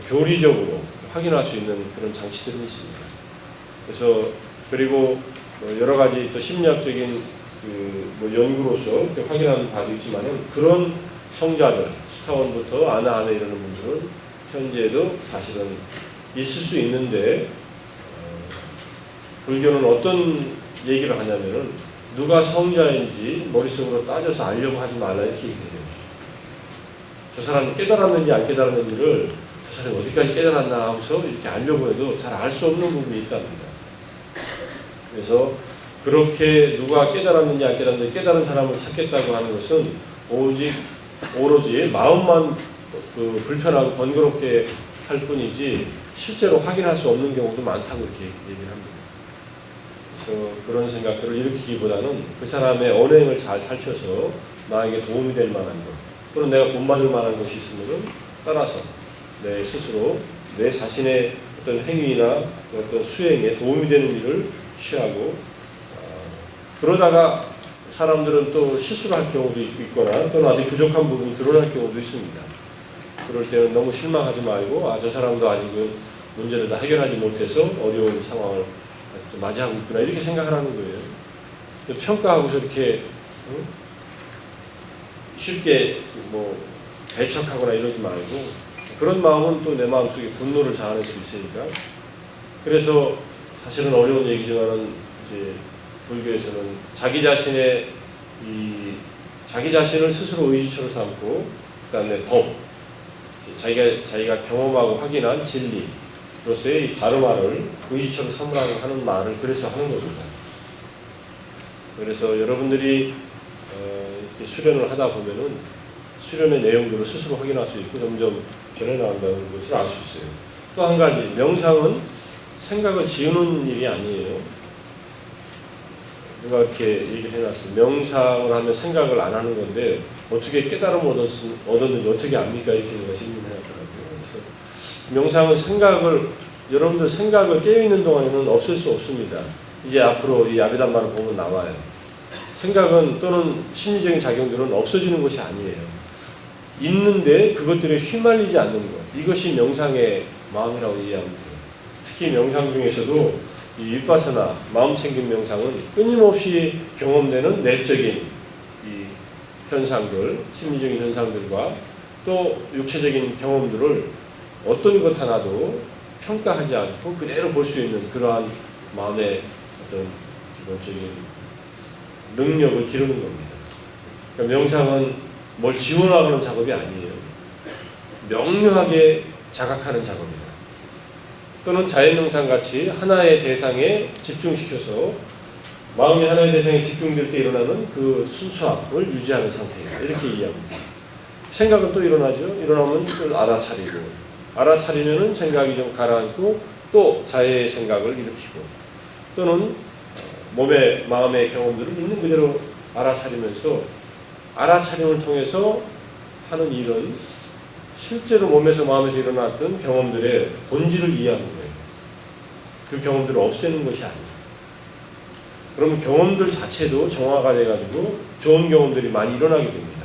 교리적으로 확인할 수 있는 그런 장치들이 있습니다. 그래서 그리고 여러 가지 또 심리학적인 뭐 연구로서 확인하는 바도 있지만은 그런 성자들 스타원부터 아나한에 이르는 분들은 현재도 사실은 있을 수 있는데 불교는 어떤 얘기를 하냐면은 누가 성자인지 머릿속으로 따져서 알려고 하지 말라 이렇게 얘기해요. 저 사람이 깨달았는지 안 깨달았는지를 저 사람이 어디까지 깨달았나 하고서 이렇게 알려고 해도 잘 알 수 없는 부분이 있답니다. 그래서 그렇게 누가 깨달았는지 안 깨달았는지 깨달은 사람을 찾겠다고 하는 것은 오로지 마음만 그 불편하고 번거롭게 할 뿐이지 실제로 확인할 수 없는 경우도 많다고 이렇게 얘기를 합니다. 그래서 그런 생각들을 일으키기보다는 그 사람의 언행을 잘 살펴서 나에게 도움이 될 만한 것 또는 내가 본받을 만한 것이 있으면 따라서 내 스스로 내 자신의 어떤 행위나 어떤 수행에 도움이 되는 일을 취하고 그러다가 사람들은 또 실수를 할 경우도 있거나 또는 아직 부족한 부분이 드러날 경우도 있습니다. 그럴 때는 너무 실망하지 말고 저 사람도 아직은 문제를 다 해결하지 못해서 어려운 상황을 맞이하고 있구나 이렇게 생각하라는 거예요. 평가하고서 이렇게 쉽게 뭐 배척하거나 이러지 말고 그런 마음은 또 내 마음속에 분노를 자아낼 수 있으니까 그래서 사실은 어려운 얘기지만은 이제 불교에서는 자기 자신을 스스로 의지처로 삼고 그다음에 법 자기가 경험하고 확인한 진리로서의 이 다르마를 의지처로 삼으라고 하는 말을 그래서 하는 겁니다. 그래서 여러분들이 이렇게 수련을 하다 보면은 수련의 내용들을 스스로 확인할 수 있고 점점 변해나간다는 것을 알 수 있어요. 또 한 가지 명상은 생각을 지우는 일이 아니에요. 누가 이렇게 얘기를 해놨어요. 명상을 하면 생각을 안 하는 건데 어떻게 깨달음을 얻었는지 어떻게 압니까? 이렇게 제가 질문해놨더라고요. 그래서 명상은 여러분들 생각을 깨어있는 동안에는 없을 수 없습니다. 이제 앞으로 이 아비담마를 보면 나와요. 생각은 또는 심리적인 작용들은 없어지는 것이 아니에요. 있는데 그것들에 휘말리지 않는 것. 이것이 명상의 마음이라고 이해하면 돼요. 특히 명상 중에서도 이 윗바사나 마음 챙김 명상은 끊임없이 경험되는 내적인 이 현상들, 심리적인 현상들과 또 육체적인 경험들을 어떤 것 하나도 평가하지 않고 그대로 볼 수 있는 그러한 마음의 어떤 기본적인 능력을 기르는 겁니다. 그러니까 명상은 뭘 지원하는 작업이 아니에요. 명료하게 자각하는 작업이다. 또는 자연명상 같이 하나의 대상에 집중시켜서 마음이 하나의 대상에 집중될 때 일어나는 그 순수함을 유지하는 상태이다. 이렇게 이해합니다. 생각은 또 일어나죠. 일어나면 그걸 알아차리고, 알아차리면은 생각이 좀 가라앉고 또 자해의 생각을 일으키고, 또는 몸의 마음의 경험들을 있는 그대로 알아차리면서 알아차림을 통해서 하는 일은 실제로 몸에서 마음에서 일어났던 경험들의 본질을 이해하는 거예요. 그 경험들을 없애는 것이 아니에요. 그러면 경험들 자체도 정화가 돼가지고 좋은 경험들이 많이 일어나게 됩니다.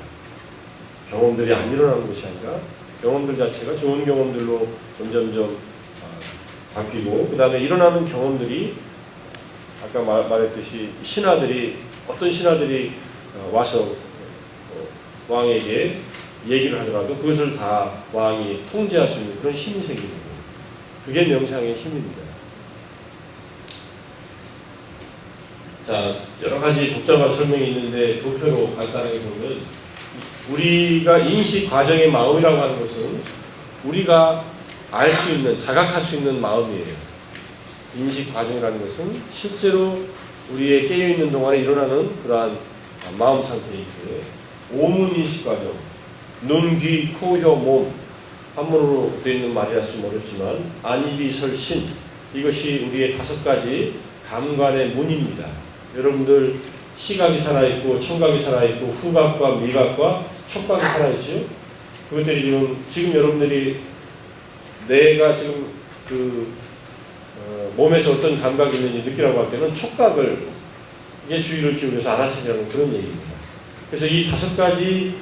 경험들이 안 일어나는 것이 아니라 경험들 자체가 좋은 경험들로 점점점 바뀌고, 그 다음에 일어나는 경험들이 아까 말했듯이 신하들이, 어떤 신하들이 와서 왕에게 얘기를 하더라도 그것을 다 왕이 통제할 수 있는 그런 힘이 생기는 거예요. 그게 명상의 힘입니다. 자, 여러 가지 복잡한 설명이 있는데 도표로 간단하게 보면, 우리가 인식 과정의 마음이라고 하는 것은 우리가 알 수 있는, 자각할 수 있는 마음이에요. 인식 과정이라는 것은 실제로 우리의 깨어있는 동안에 일어나는 그러한 마음 상태이고요. 오문 인식 과정, 눈, 귀, 코, 혀, 몸, 한문으로 되어 있는 말이라 수 어렵지만 안입이 설신, 이것이 우리의 5가지 감관의 문입니다. 여러분들 시각이 살아있고 청각이 살아있고 후각과 미각과 촉각이 살아있죠. 그것들이 지금 여러분들이 내가 지금 몸에서 어떤 감각이 있는지 느끼라고 할 때는 촉각을 이게 주의를 기울여서 알아차리라는 그런 얘기입니다. 그래서 이 5가지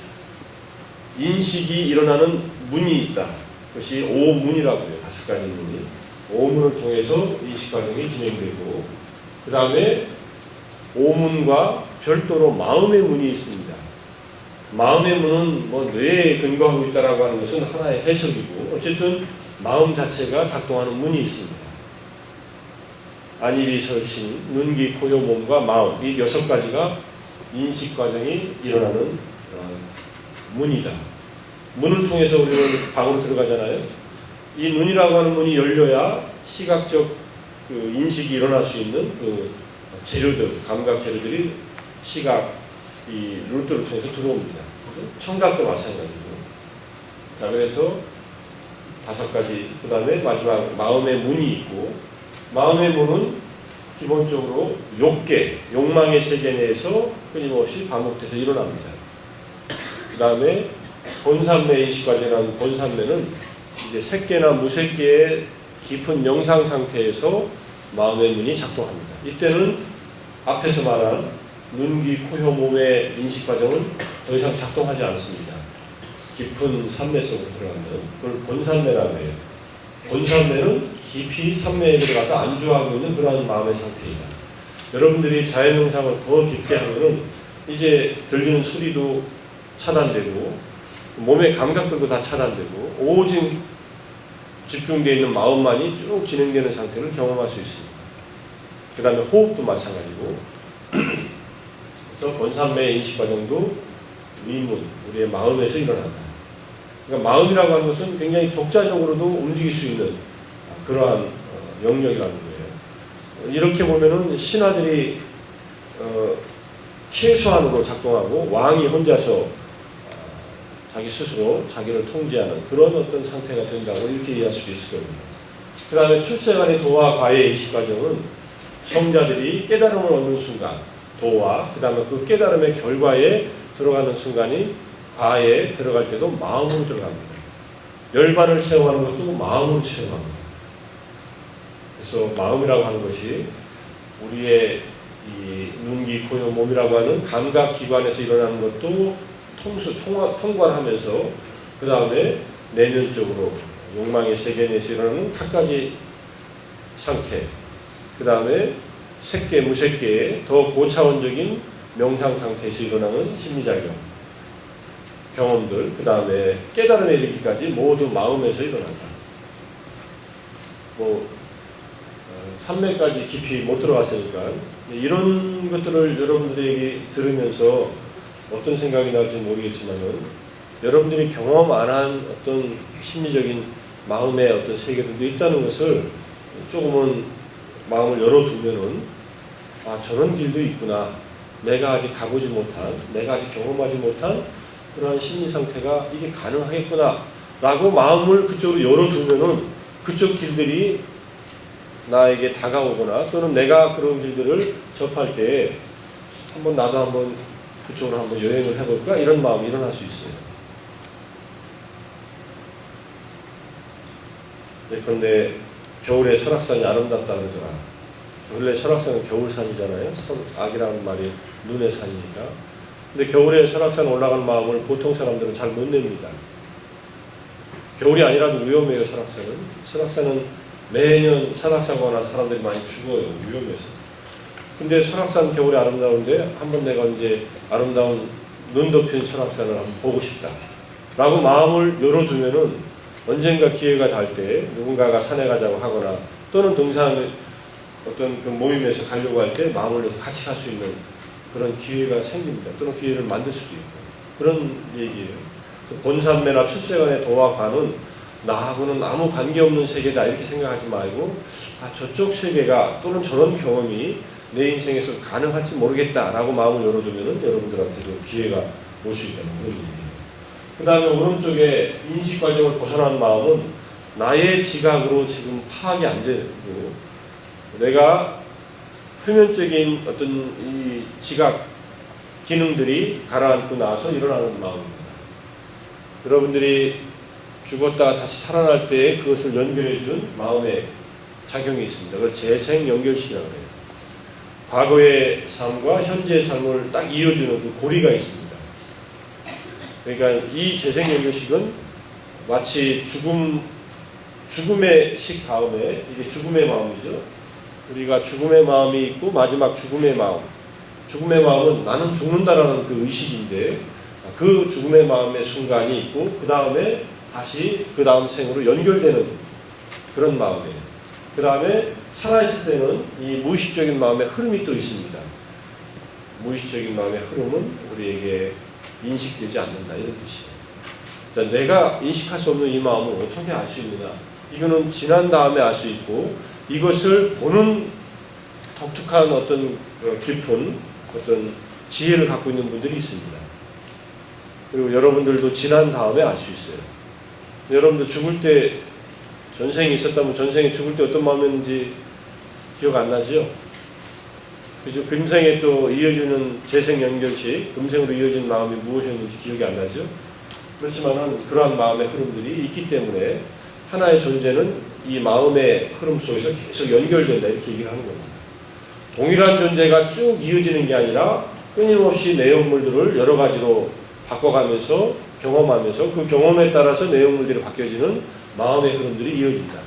인식이 일어나는 문이 있다. 그것이 오문이라고 해요. 5가지 문이. 오문을 통해서 인식 과정이 진행되고, 그 다음에 오문과 별도로 마음의 문이 있습니다. 마음의 문은 뇌에 근거하고 있다라고 하는 것은 하나의 해석이고, 어쨌든 마음 자체가 작동하는 문이 있습니다. 안입이 설신, 눈, 귀, 코, 혀, 몸과 마음, 이 6가지가 인식 과정이 일어나는 문이다. 문을 통해서 우리는 방으로 들어가잖아요. 이 눈이라고 하는 문이 열려야 시각적 인식이 일어날 수 있는 재료들, 감각 재료들이 시각 이 루트를 통해서 들어옵니다. 청각도 마찬가지고. 자, 그래서 5가지, 그 다음에 마지막 마음의 문이 있고, 마음의 문은 기본적으로 욕계, 욕망의 세계 내에서 끊임없이 반복돼서 일어납니다. 그 다음에 본산매 인식 과정이라는 본산매는 이제 색계나 무색계의 깊은 명상 상태에서 마음의 문이 작동합니다. 이때는 앞에서 말한 눈, 귀, 코, 혀, 몸의 인식 과정은 더 이상 작동하지 않습니다. 깊은 산매 속으로 들어가면 그걸 본산매라고 해요. 본산매는 깊이 산매에 들어가서 안주하고 있는 그러한 마음의 상태이다. 여러분들이 자연명상을 더 깊게 하면은 이제 들리는 소리도 차단되고 몸의 감각들도 다 차단되고 오직 집중되어 있는 마음만이 쭉 진행되는 상태를 경험할 수 있습니다. 그 다음에 호흡도 마찬가지고, 그래서 본산매의 인식 과정도 위문, 우리의 마음에서 일어난다. 그러니까 마음이라고 하는 것은 굉장히 독자적으로도 움직일 수 있는 그러한 영역이라는 거예요. 이렇게 보면은 신하들이 최소한으로 작동하고 왕이 혼자서 자기 스스로 자기를 통제하는 그런 어떤 상태가 된다고 이렇게 이해할 수 있을 겁니다. 그 다음에 출세간의 도와 과의 인식 과정은 성자들이 깨달음을 얻는 순간, 도와, 그 다음에 그 깨달음의 결과에 들어가는 순간이 과에 들어갈 때도 마음으로 들어갑니다. 열반을 체험하는 것도 마음으로 체험합니다. 그래서 마음이라고 하는 것이 우리의 이 눈, 귀, 코, 혀, 몸이라고 하는 감각 기관에서 일어나는 것도 통관하면서 그 다음에 내면적으로 욕망의 세계 내에서 일어나는 각가지 상태, 그 다음에 색계, 무색계의 더 고차원적인 명상 상태에서 일어나는 심리작용, 경험들, 그 다음에 깨달음에 이르기까지 모두 마음에서 일어난다. 뭐 산맥까지 깊이 못 들어갔으니까 이런 것들을 여러분들에게 들으면서 어떤 생각이 날지 모르겠지만은 여러분들이 경험 안 한 어떤 심리적인 마음의 어떤 세계들도 있다는 것을 조금은 마음을 열어두면은 아, 저런 길도 있구나. 내가 아직 가보지 못한, 내가 아직 경험하지 못한 그러한 심리 상태가 이게 가능하겠구나 라고 마음을 그쪽으로 열어두면은 그쪽 길들이 나에게 다가오거나 또는 내가 그런 길들을 접할 때 나도 한번 그쪽으로 한번 여행을 해볼까 이런 마음이 일어날 수 있어요. 그런데 겨울에 설악산이 아름답다 그러더라. 원래 설악산은 겨울산이잖아요. 악이라는 말이 눈의 산이니까. 근데 겨울에 설악산 올라가는 마음을 보통 사람들은 잘 못 냅니다. 겨울이 아니라도 위험해요. 설악산은 매년 산악사고가 나서 사람들이 많이 죽어요. 위험해서. 근데 설악산 겨울에 아름다운데 한번 내가 이제 아름다운 눈 덮인 설악산을 한번 보고 싶다 라고 마음을 열어주면은 언젠가 기회가 닿을 때 누군가가 산에 가자고 하거나 또는 등산을 어떤 그 모임에서 가려고 할 때 마음을 열어서 같이 갈 수 있는 그런 기회가 생깁니다. 또는 기회를 만들 수도 있고 그런 얘기예요. 본산매나 출세간의 도와 관은 나하고는 아무 관계없는 세계다 이렇게 생각하지 말고 아, 저쪽 세계가 또는 저런 경험이 내 인생에서 가능할지 모르겠다라고 마음을 열어두면 여러분들한테도 기회가 올 수 있다는 그런 얘기예요. 그 다음에 오른쪽에 인식 과정을 벗어난 마음은 나의 지각으로 지금 파악이 안 되고 내가 표면적인 어떤 이 지각 기능들이 가라앉고 나서 일어나는 마음입니다. 여러분들이 죽었다가 다시 살아날 때 그것을 연결해준 마음의 작용이 있습니다. 그걸 재생연결식이라고 해요. 과거의 삶과 현재의 삶을 딱 이어주는 그 고리가 있습니다. 그러니까 이 재생연결식은 마치 죽음의 식 다음에 이게 죽음의 마음이죠. 우리가 죽음의 마음이 있고 마지막 죽음의 마음. 죽음의 마음은 나는 죽는다라는 그 의식인데 그 죽음의 마음의 순간이 있고 그 다음에 다시 그 다음 생으로 연결되는 그런 마음이에요. 그 다음에 살아있을 때는 이 무의식적인 마음의 흐름이 또 있습니다. 무의식적인 마음의 흐름은 우리에게 인식되지 않는다 이런 뜻이에요. 그러니까 내가 인식할 수 없는 이 마음을 어떻게 알 수 있느냐. 이거는 지난 다음에 알 수 있고 이것을 보는 독특한 어떤 깊은 어떤 지혜를 갖고 있는 분들이 있습니다. 그리고 여러분들도 지난 다음에 알 수 있어요. 여러분들 죽을 때 전생이 있었다면 전생에 죽을 때 어떤 마음이었는지 기억 안 나죠? 그죠? 금생에 또 이어지는 재생연결식, 금생으로 이어진 마음이 무엇이었는지 기억이 안 나죠? 그렇지만은 그러한 마음의 흐름들이 있기 때문에 하나의 존재는 이 마음의 흐름 속에서 계속 연결된다 이렇게 얘기를 하는 겁니다. 동일한 존재가 쭉 이어지는 게 아니라 끊임없이 내용물들을 여러 가지로 바꿔가면서 경험하면서 그 경험에 따라서 내용물들이 바뀌어지는 마음의 흐름들이 이어진다.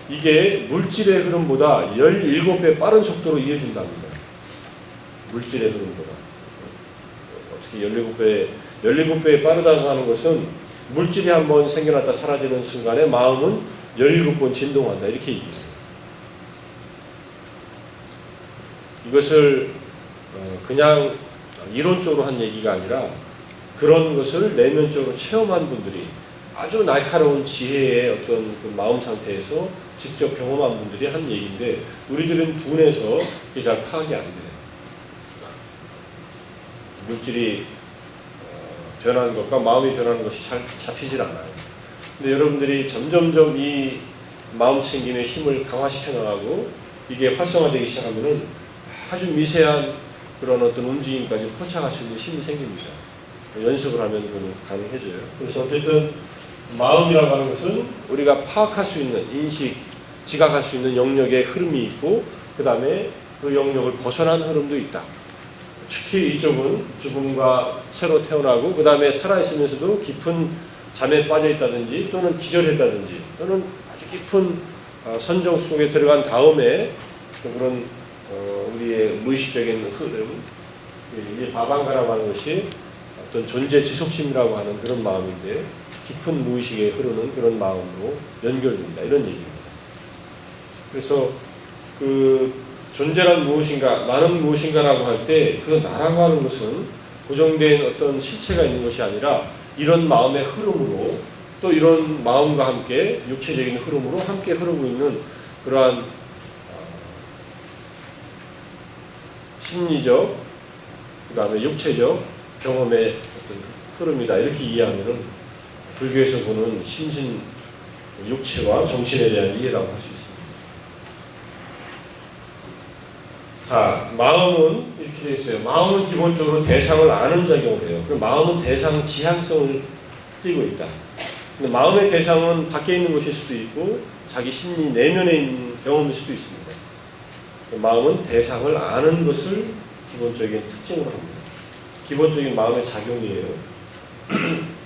이게 물질의 흐름보다 17배 빠른 속도로 이어진답니다. 물질의 흐름보다. 어떻게 17배 빠르다고 하는 것은 물질이 한번 생겨났다 사라지는 순간에 마음은 17번 진동한다. 이렇게 얘기해요. 이것을 그냥 이론적으로 한 얘기가 아니라 그런 것을 내면적으로 체험한 분들이 아주 날카로운 지혜의 어떤 그 마음 상태에서 직접 경험한 분들이 한 얘기인데 우리들은 둔해서 그게 잘 파악이 안 돼요. 물질이 변하는 것과 마음이 변하는 것이 잘 잡히질 않아요. 근데 여러분들이 점점점 이 마음 챙김의 힘을 강화시켜 나가고 이게 활성화되기 시작하면은 아주 미세한 그런 어떤 움직임까지 포착할 수 있는 힘이 생깁니다. 연습을 하면 그건 가능해져요. 그래서 어쨌든 마음이라고 하는 것은 우리가 파악할 수 있는 인식, 지각할 수 있는 영역의 흐름이 있고 그 다음에 그 영역을 벗어난 흐름도 있다. 특히 이쪽은 죽음과 새로 태어나고 그 다음에 살아있으면서도 깊은 잠에 빠져있다든지 또는 기절했다든지 또는 아주 깊은 선정 속에 들어간 다음에 그런 우리의 무의식적인 흐름, 이게 바방가라고 하는 것이 어떤 존재 지속심이라고 하는 그런 마음인데 깊은 무의식에 흐르는 그런 마음으로 연결됩니다. 이런 얘기입니다. 그래서 그 존재란 무엇인가, 나는 무엇인가라고 할 때 그 나라고 하는 것은 고정된 어떤 실체가 있는 것이 아니라 이런 마음의 흐름으로 또 이런 마음과 함께 육체적인 흐름으로 함께 흐르고 있는 그러한 심리적, 그 다음에 육체적 경험의 어떤 흐름이다. 이렇게 이해하면은 불교에서 보는 심신, 육체와 정신에 대한 이해라고 할 수 있습니다. 자, 마음은 이렇게 되어 있어요. 마음은 기본적으로 대상을 아는 작용을 해요. 그럼 마음은 대상 지향성을 띠고 있다. 근데 마음의 대상은 밖에 있는 것일 수도 있고 자기 심리 내면에 있는 경험일 수도 있습니다. 마음은 대상을 아는 것을 기본적인 특징으로 합니다. 기본적인 마음의 작용이에요.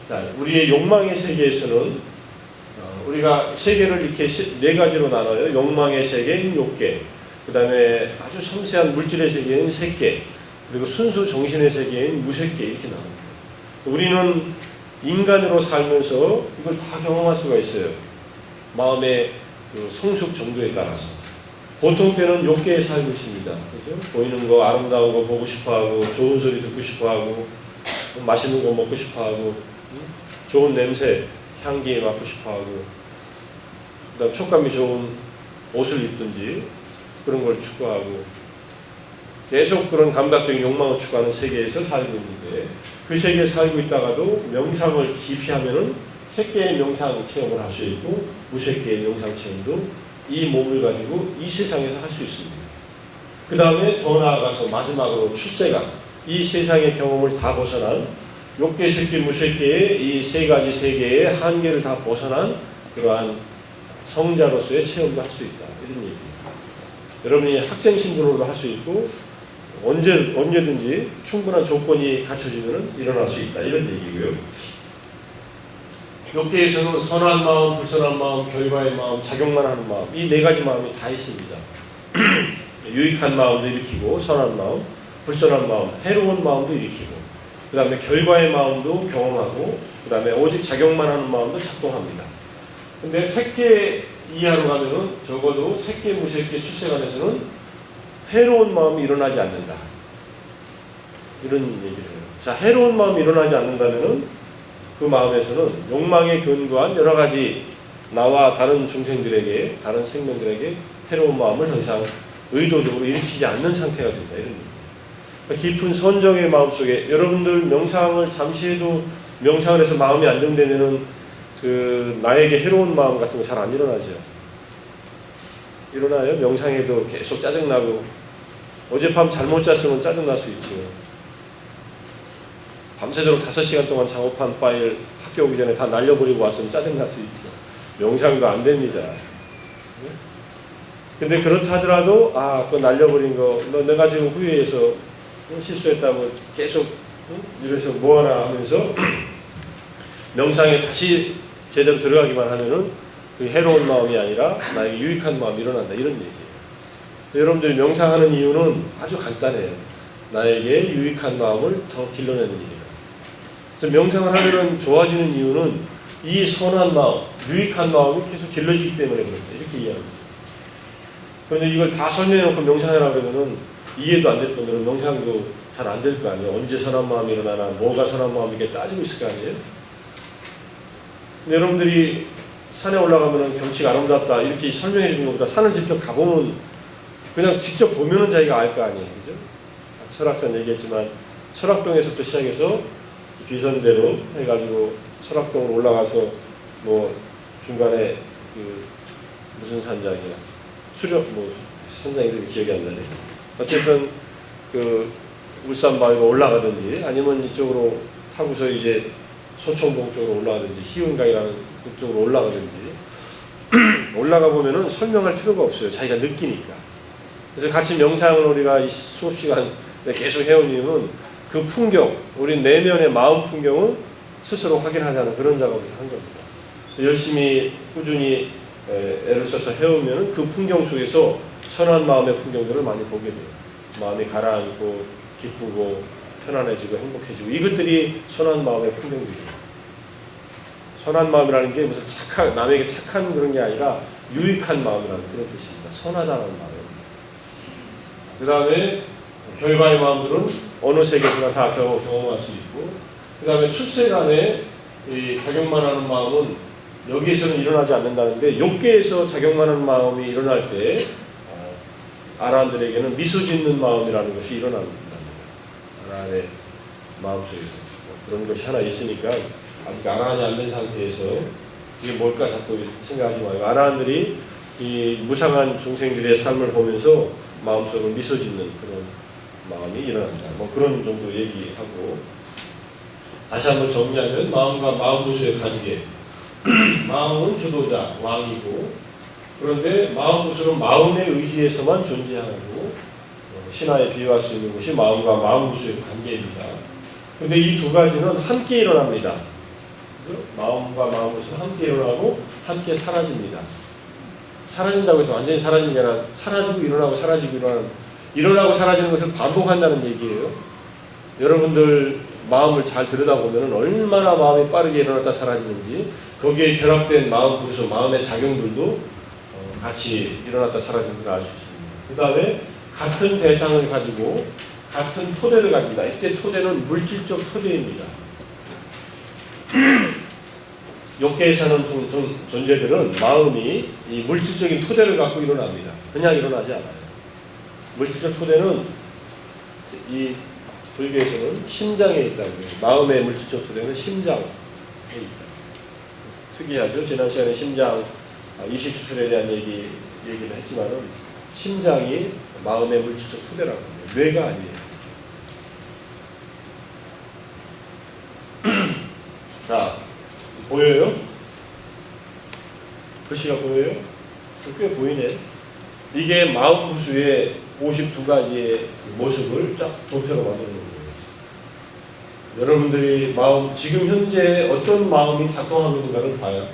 자, 우리의 욕망의 세계에서는 우리가 세계를 이렇게 네 가지로 나눠요. 욕망의 세계인 욕계, 그 다음에 아주 섬세한 물질의 세계인 색계, 그리고 순수 정신의 세계인 무색계, 이렇게 나옵니다. 우리는 인간으로 살면서 이걸 다 경험할 수가 있어요. 마음의 그 성숙 정도에 따라서. 보통 때는 욕계에 살고 있습니다. 그죠? 보이는 거, 아름다운 거 보고 싶어 하고, 좋은 소리 듣고 싶어 하고, 맛있는 거 먹고 싶어 하고, 좋은 냄새, 향기 맡고 싶어 하고, 그 다음 촉감이 좋은 옷을 입든지, 그런 걸 추구하고, 계속 그런 감각적인 욕망을 추구하는 세계에서 살고 있는데, 그 세계에 살고 있다가도 명상을 깊이 하면은 색계의 명상 체험을 할 수 있고, 무색계의 명상 체험도 이 몸을 가지고 이 세상에서 할 수 있습니다. 그 다음에 더 나아가서 마지막으로 출세가, 이 세상의 경험을 다 벗어난 욕계, 색계, 무색계의 이 세 가지 세계의 한계를 다 벗어난 그러한 성자로서의 체험도 할 수 있다. 이런 얘기입니다. 여러분이 학생 신분으로도 할 수 있고 언제든지 충분한 조건이 갖춰지면 일어날 수 있다. 이런 얘기고요. 욕계에서는 선한 마음, 불선한 마음, 결과의 마음, 작용만 하는 마음, 이 네 가지 마음이 다 있습니다. 유익한 마음도 일으키고, 선한 마음, 불선한 마음, 해로운 마음도 일으키고, 그 다음에 결과의 마음도 경험하고, 그 다음에 오직 작용만 하는 마음도 작동합니다. 근데 색계 이하로 가면은 적어도 색계, 무색계, 출세간에서는 해로운 마음이 일어나지 않는다. 이런 얘기를 해요. 자, 해로운 마음이 일어나지 않는다면은 그 마음에서는 욕망에 근거한 여러 가지 나와 다른 중생들에게, 다른 생명들에게 해로운 마음을 더 이상 의도적으로 일으키지 않는 상태가 된다. 이런 얘기예요. 깊은 선정의 마음 속에 여러분들 명상을 잠시 해도 명상을 해서 마음이 안정되면은 그 나에게 해로운 마음 같은 거 잘 안 일어나죠. 일어나요? 명상해도 계속 짜증나고 어젯밤 잘못 잤으면 짜증날 수 있죠. 밤새도록 5시간 동안 작업한 파일 학교 오기 전에 다 날려버리고 왔으면 짜증날 수 있죠. 명상도 안 됩니다. 근데 그렇다 하더라도 그거 날려버린 거 내가 지금 후회해서 실수했다고 계속 이래서 뭐하나 하면서 명상에 다시 제대로 들어가기만 하면은 그 해로운 마음이 아니라 나에게 유익한 마음이 일어난다. 이런 얘기예요. 여러분들이 명상하는 이유는 아주 간단해요. 나에게 유익한 마음을 더 길러내는 일이에요. 그래서 명상을 하면 좋아지는 이유는 이 선한 마음, 유익한 마음이 계속 길러지기 때문에 그렇다. 이렇게 이해합니다. 그런데 이걸 다 설명해놓고 명상하라고 하면은 이해도 안 될 분들은 명상도 잘 안 될 거 아니에요. 언제 선한 마음이 일어나나, 뭐가 선한 마음이게 따지고 있을 거 아니에요. 근데 여러분들이 산에 올라가면은 경치가 아름답다 이렇게 설명해 주는 것보다 산을 직접 가보면 그냥 직접 보면은 자기가 알 거 아니에요. 그죠? 설악산 얘기했지만 설악동에서부터 시작해서 비선대로 해가지고 설악동으로 올라가서 뭐 중간에 그 무슨 산장이야 수렵 뭐 산장 이름이 기억이 안 나네. 어쨌든 그 울산 바위로 올라가든지 아니면 이쪽으로 타고서 이제 소청봉 쪽으로 올라가든지 희운강이라는 그쪽으로 올라가든지 올라가 보면은 설명할 필요가 없어요. 자기가 느끼니까. 그래서 같이 명상을 우리가 이 수업 시간 계속 해온 이유는 그 풍경, 우리 내면의 마음 풍경을 스스로 확인하자는 그런 작업을 한 겁니다. 열심히 꾸준히 애를 써서 해오면 그 풍경 속에서 선한 마음의 풍경들을 많이 보게 돼요. 마음이 가라앉고 기쁘고 편안해지고 행복해지고 이것들이 선한 마음의 풍경들이에요. 선한 마음이라는 게 무슨 남에게 착한 그런 게 아니라 유익한 마음이라는 그런 뜻입니다. 선하다는 마음. 그 다음에 결과의 마음들은 어느 세계에서나 다 경험할 수 있고, 그 다음에 출세간에 이 작용만 하는 마음은 여기에서는 일어나지 않는다는데, 욕계에서 작용만 하는 마음이 일어날 때 아라한들에게는 미소 짓는 마음이라는 것이 일어납니다. 아라한의 마음속에서 그런 것이 하나 있으니까, 아직 아라한이 안 된 상태에서 이게 뭘까 자꾸 생각하지 말고, 아라한들이 이 무상한 중생들의 삶을 보면서 마음속으로 미소 짓는 그런 마음이 일어납니다. 뭐 그런 정도 얘기하고, 다시 한번 정리하면 마음과 마음부수의 관계. 마음은 주도자, 왕이고, 그런데 마음부수는 마음의 의지에서만 존재하고, 신화에 비유할 수 있는 것이 마음과 마음부수의 관계입니다. 그런데 이 두 가지는 함께 일어납니다. 마음과 마음부수는 함께 일어나고 함께 사라집니다. 사라진다고 해서 완전히 사라지는 게 아니라 사라지고 일어나고 사라지고 일어나고 사라지는 것을 반복한다는 얘기예요. 여러분들 마음을 잘 들여다보면 얼마나 마음이 빠르게 일어났다 사라지는지, 거기에 결합된 마음 부수, 마음의 작용들도 같이 일어났다 사라지는 걸 알 수 있습니다. 그 다음에 같은 대상을 가지고 같은 토대를 가집니다. 이때 토대는 물질적 토대입니다. 욕계에 사는 존재들은 마음이 이 물질적인 토대를 갖고 일어납니다. 그냥 일어나지 않아요. 물질적 토대는 이 불교에서는 심장에 있다고 해요. 마음의 물질적 토대는 심장에 있다. 특이하죠. 지난 시간에 심장 이식 수술에 대한 얘기를 했지만은 심장이 마음의 물질적 토대라고 합니다. 뇌가 아니에요. 자, 보여요? 글씨가 보여요? 꽤 보이네. 이게 마음 부수의 52가지의 모습을 쫙 도표로 만드는 거예요. 여러분들이 마음, 지금 현재 어떤 마음이 작동하고 있는가를 봐요.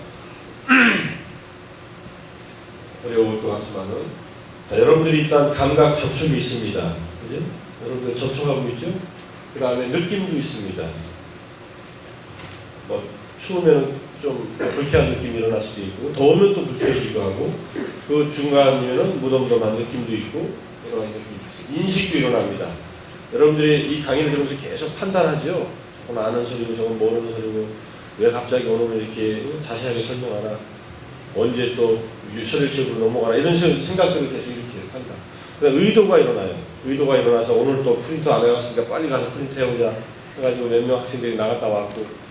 어려울 것 같지만은. 자, 여러분들이 일단 감각 접촉이 있습니다. 그죠? 여러분들 접촉하고 있죠? 그 다음에 느낌도 있습니다. 뭐, 추우면 좀 불쾌한 느낌이 일어날 수도 있고, 더우면 또 불쾌해지기도 하고, 그 중간이면은 무덤덤한 느낌도 있고, 여러 가지 느낌이 있어요. 인식도 일어납니다. 여러분들이 이 강의를 들으면서 계속 판단하죠? 저건 아는 소리고, 저건 모르는 소리고, 왜 갑자기 오늘 이렇게 자세하게 설명하나, 언제 또 유설일적으로 넘어가나, 이런 생각들을 계속 이렇게 판단. 의도가 일어나요. 의도가 일어나서 오늘 또 프린트 안 해왔으니까 빨리 가서 프린트 해보자 해가지고 몇 명 학생들이 나갔다 왔고,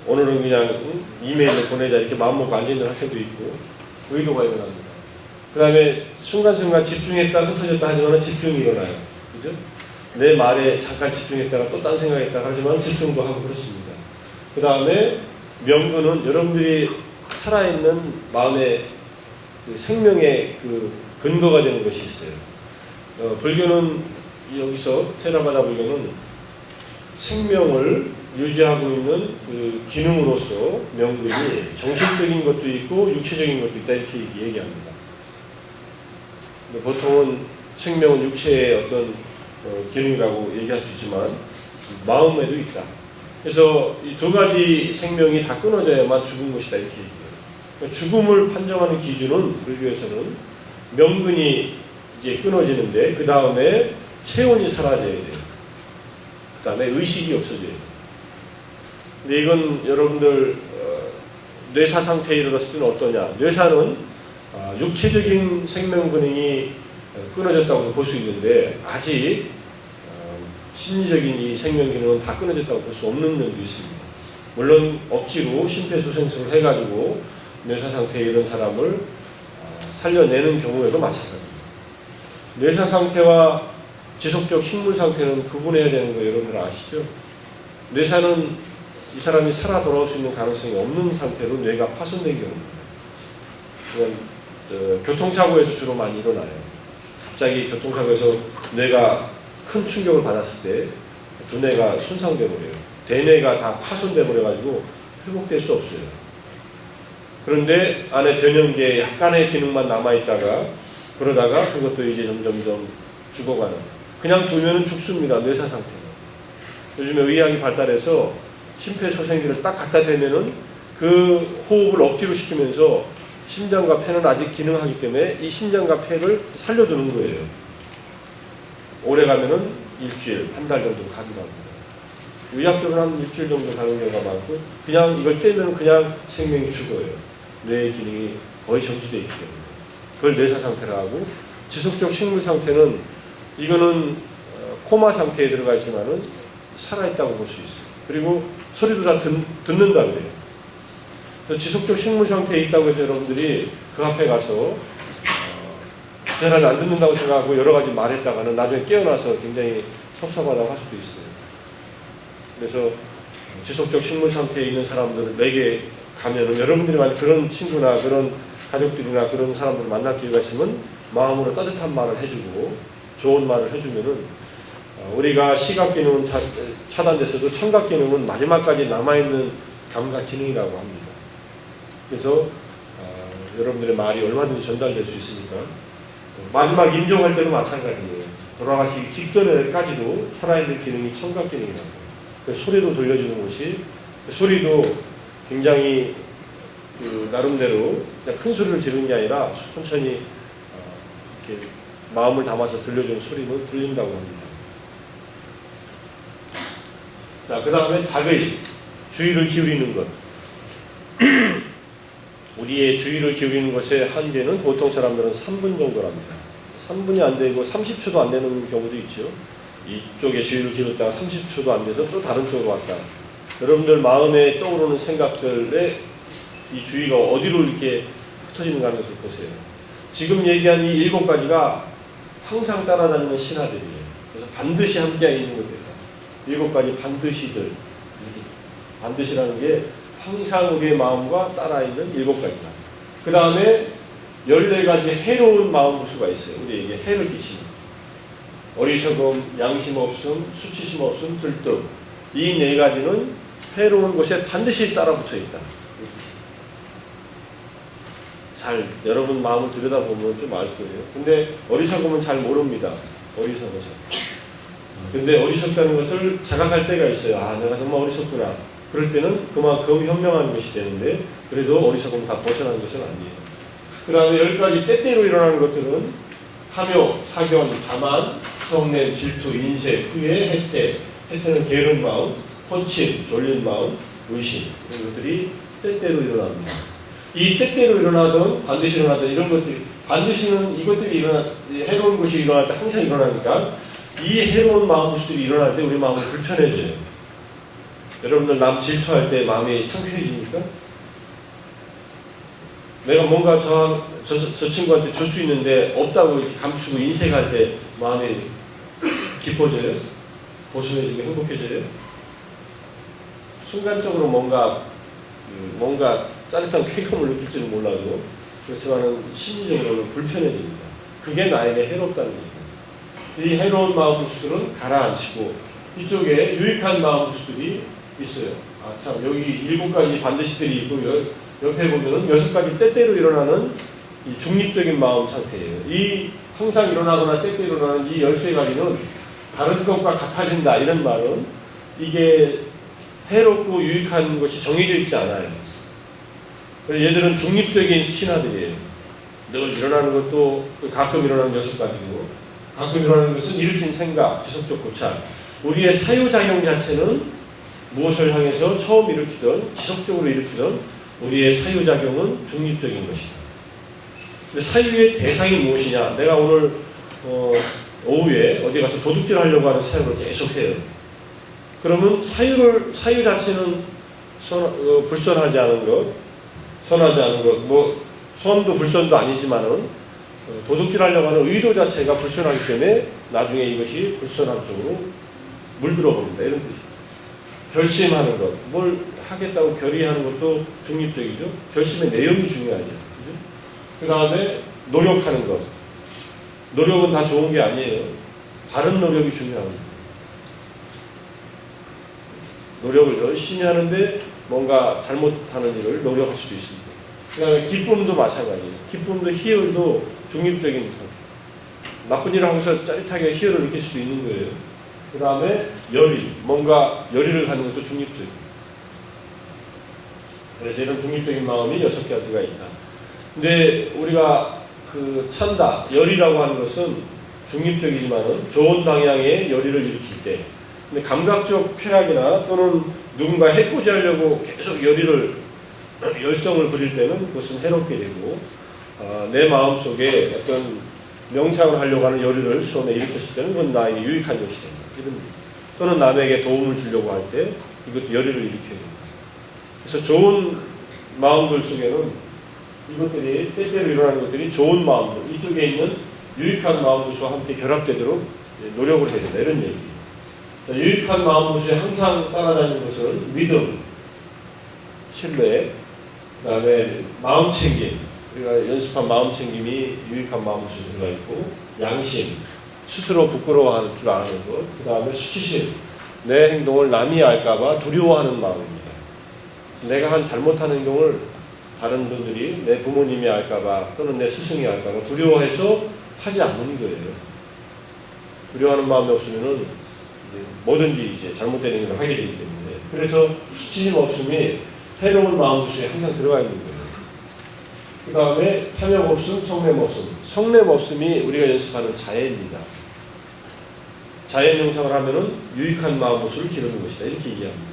오늘은 그냥 이메일을 보내자 이렇게 마음먹고 앉아있는 학생도 있고, 의도가 일어납니다. 그 다음에 순간순간 집중했다 흩어졌다 하지만 집중이 일어나요. 그죠? 내 말에 잠깐 집중했다가 또 딴 생각했다가 하지만 집중도 하고 그렇습니다. 그 다음에 명분은 여러분들이 살아있는 마음의 그 생명의 그 근거가 되는 것이 있어요. 불교는 여기서 테라바다 불교는 생명을 유지하고 있는 그 기능으로서 명분이 정신적인 것도 있고 육체적인 것도 있다 이렇게 얘기합니다. 보통은 생명은 육체의 어떤 기능이라고 얘기할 수 있지만 마음에도 있다. 그래서 이 두 가지 생명이 다 끊어져야만 죽은 것이다 이렇게 얘기해요. 그러니까 죽음을 판정하는 기준은 불교에서는 명분이 이제 끊어지는데 그 다음에 체온이 사라져야 돼요. 그 다음에 의식이 없어져야 돼요. 근데 이건 여러분들 뇌사 상태에 이르렀을 때는 어떠냐? 뇌사는 육체적인 생명 기능이 끊어졌다고 볼 수 있는데 아직 심리적인 이 생명 기능은 다 끊어졌다고 볼 수 없는 면도 있습니다. 물론 억지로 심폐소생술을 해가지고 뇌사 상태에 이른 사람을 살려내는 경우에도 마찬가지입니다. 뇌사 상태와 지속적 식물 상태는 구분해야 되는 거 여러분들 아시죠? 뇌사는 이 사람이 살아 돌아올 수 있는 가능성이 없는 상태로 뇌가 파손된 경우입니다. 그건 교통사고에서 주로 많이 일어나요. 갑자기 교통사고에서 뇌가 큰 충격을 받았을 때 두뇌가 손상돼 버려요. 대뇌가 다 파손돼 버려가지고 회복될 수 없어요. 그런데 안에 변형계에 약간의 기능만 남아있다가 그러다가 그것도 이제 점점점 죽어가는, 그냥 두면은 죽습니다. 뇌사 상태는. 요즘에 의학이 발달해서 심폐소생기를 딱 갖다 대면은 그 호흡을 억지로 시키면서 심장과 폐는 아직 기능하기 때문에 이 심장과 폐를 살려두는 거예요. 오래 가면은 일주일, 한 달 정도 가기도 합니다. 의학적으로 한 일주일 정도 가는 경우가 많고, 그냥 이걸 떼면 그냥 생명이 죽어요. 뇌의 기능이 거의 정지되어 있기 때문에. 그걸 뇌사 상태라 하고, 지속적 식물 상태는 이거는 코마 상태에 들어가 있지만은 살아있다고 볼 수 있어요. 그리고 소리도 다 듣는다 그래요. 지속적 식물 상태에 있다고 해서 여러분들이 그 앞에 가서 그 사람이 안 듣는다고 생각하고 여러 가지 말했다가는 나중에 깨어나서 굉장히 섭섭하다고 할 수도 있어요. 그래서 지속적 식물 상태에 있는 사람들에게 가면은 여러분들이 만약 그런 친구나 그런 가족들이나 그런 사람들을 만날 기회가 있으면 마음으로 따뜻한 말을 해주고 좋은 말을 해주면은 우리가 시각 기능은 차단됐어도 청각 기능은 마지막까지 남아있는 감각 기능이라고 합니다. 그래서 여러분들의 말이 얼마든지 전달될 수 있으니까 마지막 임종할 때도 마찬가지예요. 돌아가시기 직전에까지도 살아있는 기능이 청각 기능이라고 해요. 소리도 들려주는 것이, 소리도 굉장히 나름대로 그냥 큰 소리를 지르는 게 아니라 천천히 이렇게 마음을 담아서 들려주는 소리는 들린다고 합니다. 자, 그 다음에 자극, 주의를 기울이는 것. 우리의 주의를 기울이는 것의 한계는 보통 사람들은 3분 정도랍니다. 3분이 안 되고 30초도 안 되는 경우도 있죠. 이쪽에 주의를 기울였다가 30초도 안 돼서 또 다른 쪽으로 왔다. 여러분들 마음에 떠오르는 생각들의 이 주의가 어디로 이렇게 흩어지는가 하는 것을 보세요. 지금 얘기한 이 7가지가 항상 따라다니는 신하들이에요. 그래서 반드시 함께 있는 것들이에요. 7가지 반드시들. 반드시라는 게 항상 우리의 마음과 따라있는 7가지다. 그 다음에 14가지 해로운 마음 구수가 있어요. 우리에게 해를 끼치는. 어리석음, 양심 없음, 수치심 없음, 들뜸. 이 4가지는 해로운 것에 반드시 따라붙어 있다. 잘 여러분 마음을 들여다보면 좀 알 거예요. 근데 어리석음은 잘 모릅니다. 어리석어서. 근데 어리석다는 것을 자각할 때가 있어요. 아, 내가 정말 어리석구나. 그럴 때는 그만큼 현명한 것이 되는데 그래도 어리석음 다 벗어나는 것은 아니에요. 그 다음에 10가지 때때로 일어나는 것들은 탐욕, 사견, 자만, 성냄, 질투, 인색, 후회, 해태. 해태는 게으른 마음, 혼침, 졸린 마음, 의심. 이런 것들이 때때로 일어납니다. 이 때때로 일어나든 반드시 일어나든 이런 것들이 반드시는 이것들이 해로운 것이 일어날 때 항상 일어나니까 이 해로운 마음 구수들이 일어날 때 우리 마음이 불편해져요. 여러분들 남 질투할 때 마음이 상쾌해집니까? 내가 뭔가 저 친구한테 줄 수 있는데 없다고 이렇게 감추고 인색할 때 마음이 기뻐져요? 보수해지고 행복해져요? 순간적으로 뭔가 짜릿한 쾌감을 느낄지는 몰라도 그렇지만은 심리적으로는 불편해집니다. 그게 나에게 해롭다는 얘기예요. 이 해로운 마음 구수들은 가라앉히고 이쪽에 유익한 마음 구수들이 있어요. 아, 참, 여기 7가지 반드시들이 있고, 옆에 보면은 6가지 때때로 일어나는 이 중립적인 마음 상태예요. 이 항상 일어나거나 때때로 일어나는 이 13가지는 다른 것과 같아진다. 이런 말은 이게 해롭고 유익한 것이 정해져 있지 않아요. 그래서 얘들은 중립적인 신하들이에요. 늘 일어나는 것도 가끔 일어나는 6가지고, 가끔 일어나는 것은 일으킨 생각, 지속적 고찰. 우리의 사유작용 자체는 무엇을 향해서 처음 일으키든 지속적으로 일으키든 우리의 사유작용은 중립적인 것이다. 근데 사유의 대상이 무엇이냐? 내가 오늘 오후에 어디 가서 도둑질 하려고 하는 사유를 계속 해요. 그러면 사유 자체는 불선하지 않은 것, 선하지 않은 것, 뭐 선도 불선도 아니지만은 도둑질 하려고 하는 의도 자체가 불선하기 때문에 나중에 이것이 불선한 쪽으로 물들어버린다. 이런 뜻이죠. 결심하는 것, 뭘 하겠다고 결의하는 것도 중립적이죠. 결심의 내용이 중요하죠. 그 다음에 노력하는 것. 노력은 다 좋은 게 아니에요. 바른 노력이 중요합니다. 노력을 열심히 하는데 뭔가 잘못하는 일을 노력할 수도 있습니다. 그 다음에 기쁨도 마찬가지예요. 기쁨도 희열도 중립적인 상태. 나쁜 일을 하고서 짜릿하게 희열을 느낄 수도 있는 거예요. 그 다음에 열의, 뭔가 열의를 갖는 것도 중립적이에요. 그래서 이런 중립적인 마음이 6가지가 있다. 근데 우리가 그 찬다, 열이라고 하는 것은 중립적이지만은 좋은 방향의 열의를 일으킬 때, 근데 감각적 쾌락이나 또는 누군가 해코지하려고 계속 열성을 부릴 때는 그것은 해롭게 되고, 내 마음 속에 어떤 명상을 하려고 하는 열의를 처음에 일으켰을 때는 그건 나에게 유익한 것이 됩니다. 이런, 또는 남에게 도움을 주려고 할 때 이것도 열의를 일으켜야 됩니다. 그래서 좋은 마음들 속에는 이것들이 때때로 일어나는 것들이 좋은 마음들, 이쪽에 있는 유익한 마음부수와 함께 결합되도록 노력을 해야 된다. 이런 얘기예요. 유익한 마음부수에 항상 따라다니는 것은 믿음, 신뢰, 그 다음에 마음챙김, 우리가 연습한 마음챙김이 유익한 마음부수에 들어가 있고, 양심, 스스로 부끄러워할 줄 아는 것, 그 다음에 수치심, 내 행동을 남이 알까봐 두려워하는 마음입니다. 내가 한 잘못한 행동을 다른 분들이, 내 부모님이 알까봐 또는 내 스승이 알까봐 두려워해서 하지 않는 거예요. 두려워하는 마음이 없으면은 뭐든지 이제 잘못된 행동을 하게 되기 때문에, 그래서 수치심 없음이 해로운 마음부수에 항상 들어가 있는 거예요. 그 다음에 탐욕 없음, 성냄 없음. 성냄 없음이 우리가 연습하는 자해입니다. 자해 명상을 하면은 유익한 마음부수를 기르는 것이다. 이렇게 이해합니다.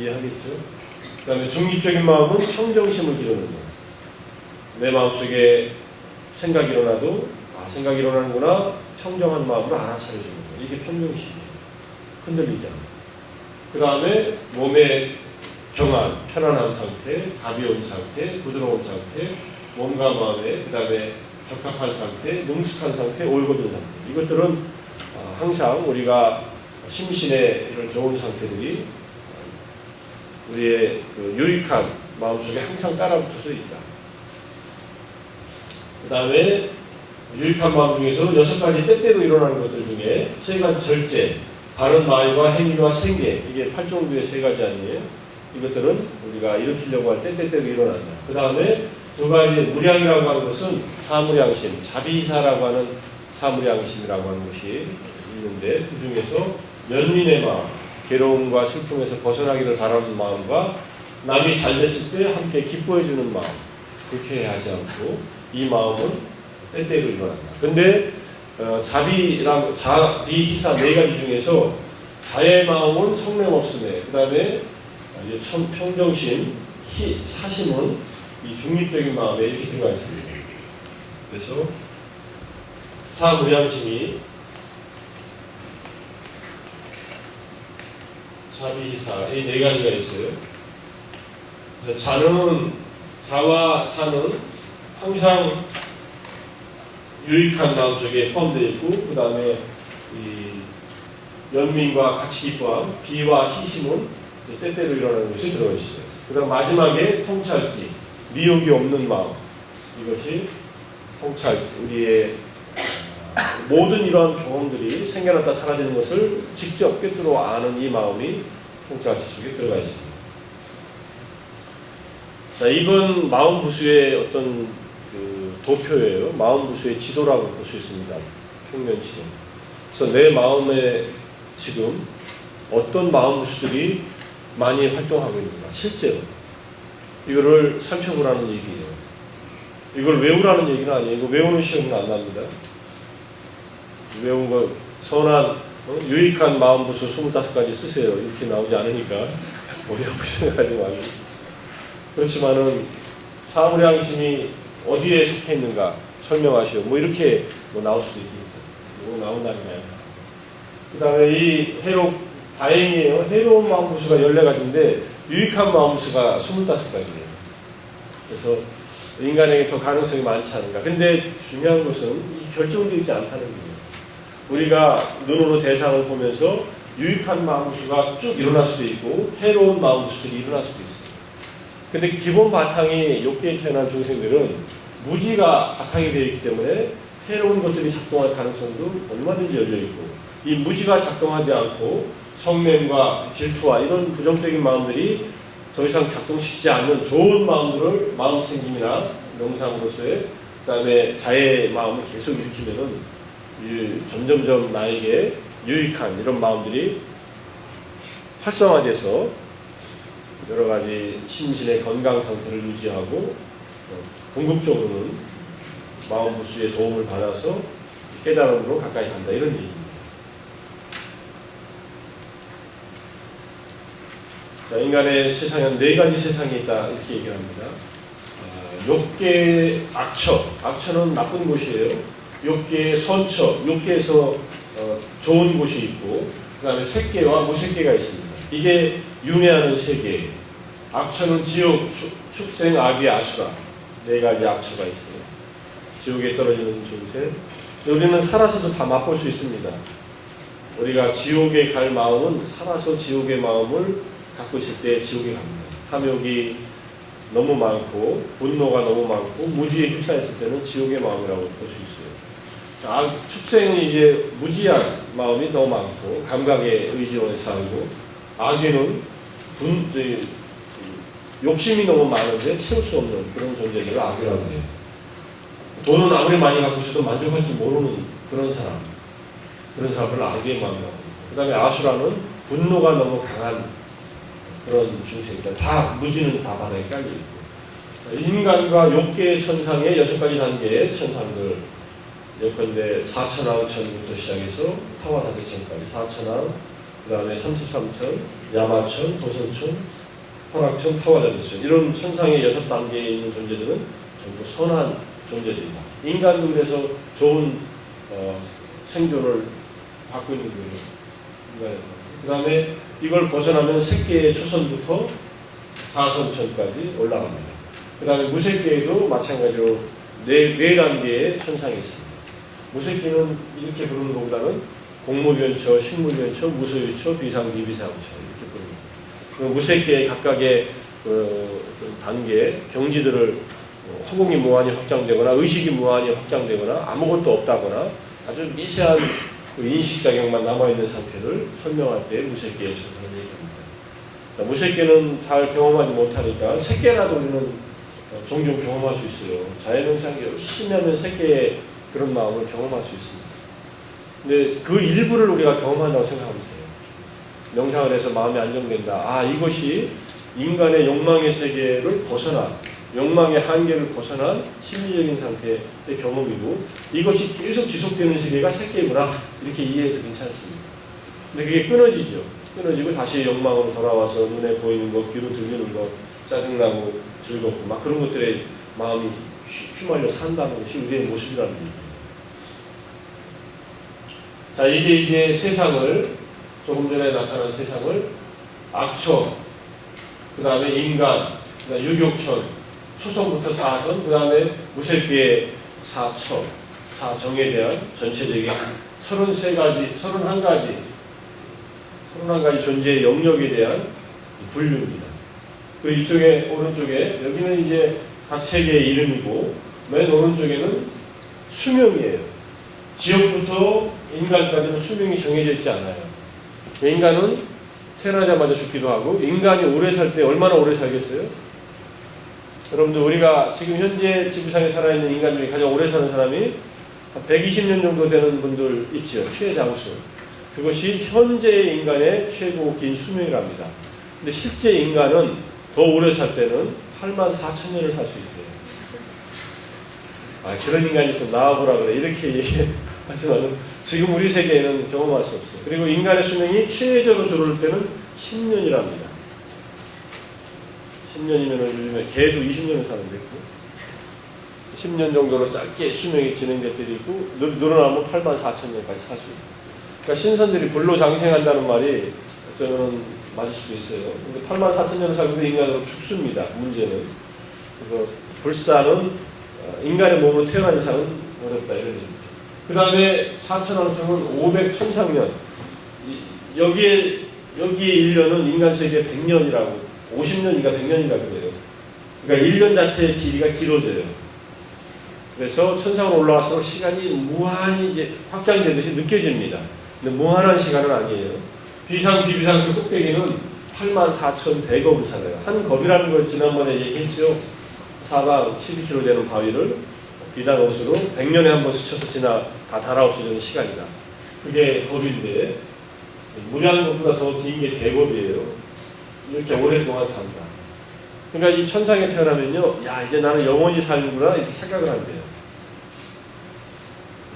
이해하겠죠? 그 다음에 중립적인 마음은 평정심을 기르는 거예요. 내 마음속에 생각이 일어나도 생각이 일어나는구나, 평정한 마음으로 알아차려주는 거예요. 이게 평정심이에요. 흔들리지 않고. 그 다음에 몸의 평안, 편안한 상태, 가벼운 상태, 부드러운 상태, 몸과 마음의, 그 다음에 적합한 상태, 능숙한 상태, 올곧은 상태. 이것들은 항상 우리가 심신의 이런 좋은 상태들이 우리의 그 유익한 마음속에 항상 따라붙어서 있다. 그 다음에 유익한 마음 중에서 6가지 때때로 일어나는 것들 중에 3가지 절제, 바른 말과 행위와 생계, 이게 8종류의 3가지 아니에요? 이것들은 우리가 일으키려고 할 때 때때로 일어난다. 그 다음에 2가지 무량이라고 하는 것은 사무량심, 자비사라고 하는 사무량심이라고 하는 것이 있는데, 그 중에서 연민의 마음, 괴로움과 슬픔에서 벗어나기를 바라는 마음과 남이 잘 됐을 때 함께 기뻐해주는 마음, 그렇게 하지 않고 이 마음은 때때로 일어난다. 근데 자비희사 4가지 중에서 자의 마음은 성냄 없음에, 그 다음에 평정심, 사심은 이 중립적인 마음에 이렇게 들어가 있습니다. 그래서 사무량심이 자비희사 이 4가지가 있어요. 그래서 자와 사는 항상 유익한 마음속에 포함되어 있고, 그 다음에 연민과 같이 기뻐함, 비와 희심은 때때로 일어나는 것이 들어가 있어요. 그 다음 마지막에 통찰지, 미혹이 없는 마음, 이것이 통찰지, 우리의 모든 이러한 경험들이 생겨났다 사라지는 것을 직접 꿰뚫어 아는 이 마음이 통찰지 속에 들어가 있습니다. 자, 이건 마음부수의 어떤 도표예요. 마음부수의 지도라고 볼 수 있습니다. 평면지도. 그래서 내 마음에 지금 어떤 마음부수들이 많이 활동하고 있는가, 실제로 이거를 살펴보라는 얘기예요. 이걸 외우라는 얘기는 아니에요. 이거 외우는 시험은 안 납니다. 외운 거 선한 유익한 마음부수 25가지 쓰세요. 이렇게 나오지 않으니까 어려워 생각하지 말고. 그렇지만은 사무량심이 어디에 속해 있는가 설명하시오. 뭐 이렇게 나올 수도 있겠죠. 이거 나온다면. 그 다음에 이 다행이에요. 해로운 마음부수가 14가지인데 유익한 마음부수가 25가지예요. 그래서 인간에게 더 가능성이 많지 않은가. 근데 중요한 것은 결정되어 있지 않다는 거예요. 우리가 눈으로 대상을 보면서 유익한 마음부수가 쭉 일어날 수도 있고 해로운 마음부수들이 일어날 수도 있어요. 근데 기본 바탕이 욕계에 태어난 중생들은 무지가 바탕이 되어 있기 때문에 해로운 것들이 작동할 가능성도 얼마든지 열려있고, 이 무지가 작동하지 않고 성냄과 질투와 이런 부정적인 마음들이 더 이상 작동시키지 않는 좋은 마음들을 마음챙김이나 명상으로서의, 그 다음에 자의 마음을 계속 일으키면은 점점점 나에게 유익한 이런 마음들이 활성화돼서 여러 가지 심신의 건강 상태를 유지하고 궁극적으로는 마음 부수의 도움을 받아서 깨달음으로 가까이 간다 이런 얘기입니다. 자, 인간의 세상에는 네 가지 세상이 있다 이렇게 얘기를 합니다. 욕계, 악처는 나쁜 곳이에요. 욕계, 선처, 욕계에서 좋은 곳이 있고, 그 다음에 색계와 무색계가 있습니다. 이게 윤회하는 세계. 악처는 지옥, 축생, 악의 아수라. 네 가지 악처가 있어요. 지옥에 떨어지는 존재. 우리는 살아서도 다 맛볼 수 있습니다. 우리가 지옥에 갈 마음은 살아서 지옥의 마음을 갖고 있을 때 지옥에 갑니다. 탐욕이 너무 많고 분노가 너무 많고 무지에 휩싸였을 때는 지옥의 마음이라고 볼 수 있어요. 축생은 이제 무지한 마음이 더 많고 감각의 의지원에 살고, 악에는 욕심이 너무 많은데 채울 수 없는 그런 존재들을 악이라고 해요. 돈은 아무리 많이 갖고 있어도 만족할 줄 모르는 그런 사람을 악의 마음이라고 해요. 그 다음에 아수라는 분노가 너무 강한 그런 중생들, 다 무지는 다 바닥에 깔려있고, 인간과 욕계의 천상의 6가지 단계의 천상들, 예컨대 4천왕천부터 시작해서 타와다대천까지 4천왕, 그 다음에 33천, 야마천, 도선천, 화락천, 타와다대천, 이런 천상의 6단계에 있는 존재들은 전부 선한 존재들이다. 인간도 그래서 좋은 생존을 받고 있는 거예요. 그 다음에 이걸 벗어나면 색계의 초선부터 사선천까지 올라갑니다. 그 다음에 무색계에도 마찬가지로 네 단계의 천상이 있습니다. 무색계는 이렇게 부르는 것보다는 공무변처, 식물변처, 무소유처, 비상, 비비상처 이렇게 부릅니다. 무색계의 각각의 단계, 경지들을 허공이 무한히 확장되거나 의식이 무한히 확장되거나 아무것도 없다거나 아주 미세한 인식작용만 남아있는 상태를 설명할 때 무색계의 천상을 얘기합니다. 무색계는 잘 경험하지 못하니까 색계라도 우리는 종종 경험할 수 있어요. 자연명상 열심히 하면 색계의 그런 마음을 경험할 수 있습니다. 근데 그 일부를 우리가 경험한다고 생각하면 돼요. 명상을 해서 마음이 안정된다. 이것이 인간의 욕망의 세계를 벗어나 욕망의 한계를 벗어난 심리적인 상태의 경험이고, 이것이 계속 지속되는 세계가 색계구나 이렇게 이해해도 괜찮습니다. 근데 그게 끊어지죠. 끊어지고 다시 욕망으로 돌아와서 눈에 보이는 것, 귀로 들리는 것, 짜증나고 즐겁고 막 그런 것들에 마음이 휘말려 산다는 것이 우리의 모습이라는 얘기예요. 자, 이게 세상을, 조금 전에 나타난 세상을 악처, 그 다음에 인간, 그 다음에 유격천, 초성부터 사선, 그 다음에 무색계의 사처, 사정에 대한 전체적인 31가지 존재의 영역에 대한 분류입니다. 그리고 이쪽에, 오른쪽에, 여기는 이제 각 세계의 이름이고, 맨 오른쪽에는 수명이에요. 지옥부터 인간까지는 수명이 정해져 있지 않아요. 인간은 태어나자마자 죽기도 하고, 인간이 오래 살 때 얼마나 오래 살겠어요? 여러분들, 우리가 지금 현재 지구상에 살아있는 인간 중에 가장 오래 사는 사람이 한 120년 정도 되는 분들 있죠. 최장수. 그것이 현재 인간의 최고 긴 수명이랍니다. 근데 실제 인간은 더 오래 살 때는 84,000년을 살 수 있대요. 그런 인간이 있으면 나와보라 그래. 이렇게 얘기하지만 지금 우리 세계에는 경험할 수 없어요. 그리고 인간의 수명이 최저로 줄을 때는 10년이랍니다. 10년이면 요즘에 개도 20년을 사는데 있고, 10년 정도로 짧게 수명이 진행될 때도 있고, 늘어나면 84,000년까지 살 수 있고. 그러니까 신선들이 불로장생한다는 말이 어쩌면 맞을 수도 있어요. 근데 84,000년을 살고 있는 인간으로 죽습니다. 문제는. 그래서 불사는 인간의 몸으로 태어난 이상은 어렵다 이런 얘기죠. 그 다음에 4천왕청은 500천상년. 여기에 1년은 인간 세계 100년이라고, 50년인가 100년인가 그래요. 그러니까 1년 자체의 길이가 길어져요. 그래서 천상으로 올라갈수록 시간이 무한히 이제 확장되듯이 느껴집니다. 근데 무한한 시간은 아니에요. 비상, 비비상 그 꼭대기는 84,100업을 살아요. 한 겁이라는 걸 지난번에 얘기했죠. 사방 12km 되는 바위를 비단 옷으로 100년에 한 번 스쳐서 다 달아 없어지는 시간이다. 그게 겁인데, 무리하는 것보다 더 긴 게 대겁이에요. 이렇게 오랫동안 산다. 그러니까 이 천상에 태어나면요, 야 이제 나는 영원히 살는구나 이렇게 착각을 한대요.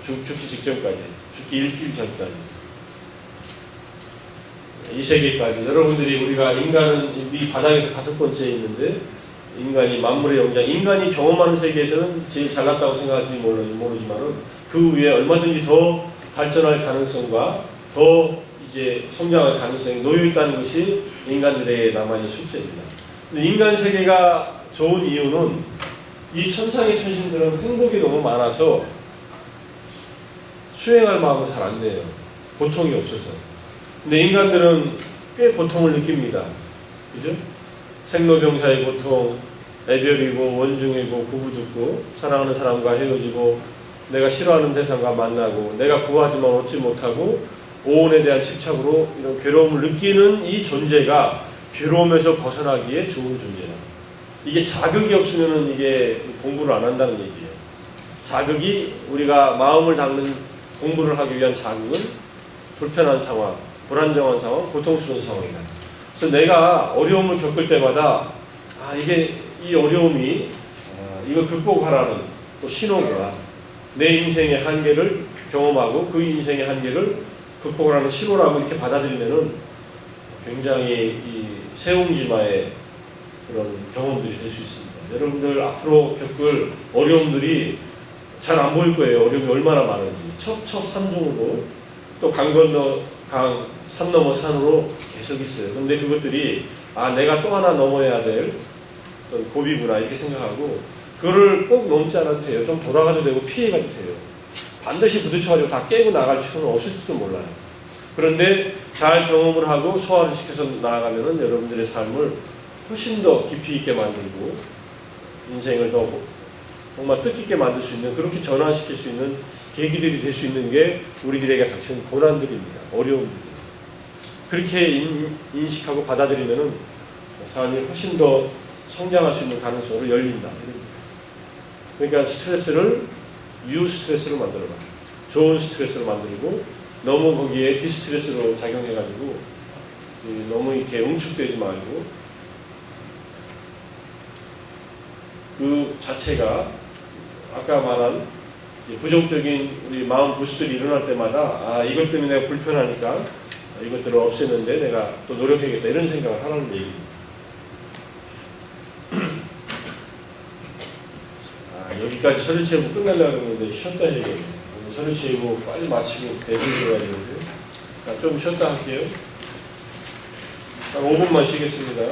죽기 직전까지, 죽기 일주일 전까지, 이 세계까지. 여러분들이 우리가 인간은 이 바닥에서 5번째에 있는데 인간이 만물의 영장, 인간이 경험하는 세계에서는 제일 잘났다고 생각할지 모르지만은 그 위에 얼마든지 더 발전할 가능성과 더 이제 성장할 가능성이 놓여 있다는 것이 인간들의 남아있는 숙제입니다. 근데 인간 세계가 좋은 이유는 이 천상의 천신들은 행복이 너무 많아서 수행할 마음을 잘 안 내요. 고통이 없어서. 근데 인간들은 꽤 고통을 느낍니다. 그죠? 생로병사의 고통, 애별이고 원중이고 구부듣고 사랑하는 사람과 헤어지고 내가 싫어하는 대상과 만나고 내가 구하지만 얻지 못하고 오온에 대한 집착으로 이런 괴로움을 느끼는 이 존재가 괴로움에서 벗어나기에 좋은 존재다. 이게 자극이 없으면 이게 공부를 안 한다는 얘기예요. 자극이 우리가 마음을 닦는 공부를 하기 위한 자극은 불편한 상황, 불안정한 상황, 고통스러운 상황이다. 그래서 내가 어려움을 겪을 때마다 이게 이 어려움이 이걸 극복하라는 또 신호구나. 내 인생의 한계를 경험하고 그 인생의 한계를 극복하라는 신호라고 이렇게 받아들이면은 굉장히 이 세옹지마의 그런 경험들이 될 수 있습니다. 여러분들 앞으로 겪을 어려움들이 잘 안 보일 거예요. 어려움이 얼마나 많은지. 첩첩산중으로 또 강 건너 강, 산 넘어 산으로 계속 있어요. 근데 그것들이 내가 또 하나 넘어야 될 고비구나 이렇게 생각하고 그거를 꼭 넘지 않아도 돼요. 좀 돌아가도 되고 피해가도 돼요. 반드시 부딪혀가지고 다 깨고 나갈 필요는 없을지도 몰라요. 그런데 잘 경험을 하고 소화를 시켜서 나아가면은 여러분들의 삶을 훨씬 더 깊이 있게 만들고 인생을 더 정말 뜻깊게 만들 수 있는, 그렇게 전환시킬 수 있는 계기들이 될 수 있는 게 우리들에게 닥치는 고난들입니다. 어려움들입니다. 그렇게 인식하고 받아들이면은 삶이 훨씬 더 성장할 수 있는 가능성으로 열린다. 그러니까 스트레스를 유스트레스로 만들어라. 좋은 스트레스로 만들고 너무 거기에 디스트레스로 작용해가지고 너무 이렇게 응축되지 말고 그 자체가 아까 말한 부정적인 우리 마음 부수들이 일어날 때마다 이것 때문에 내가 불편하니까 이것들을 없애는데 내가 또 노력해야겠다 이런 생각을 하라는 얘기입니다. 여기까지 서류체부 끝내려고 했는데 쉬었다 해야겠네요. 서류체부 빨리 마치고 대비해야 되는데 좀 쉬었다 할게요. 한 5분만 쉬겠습니다.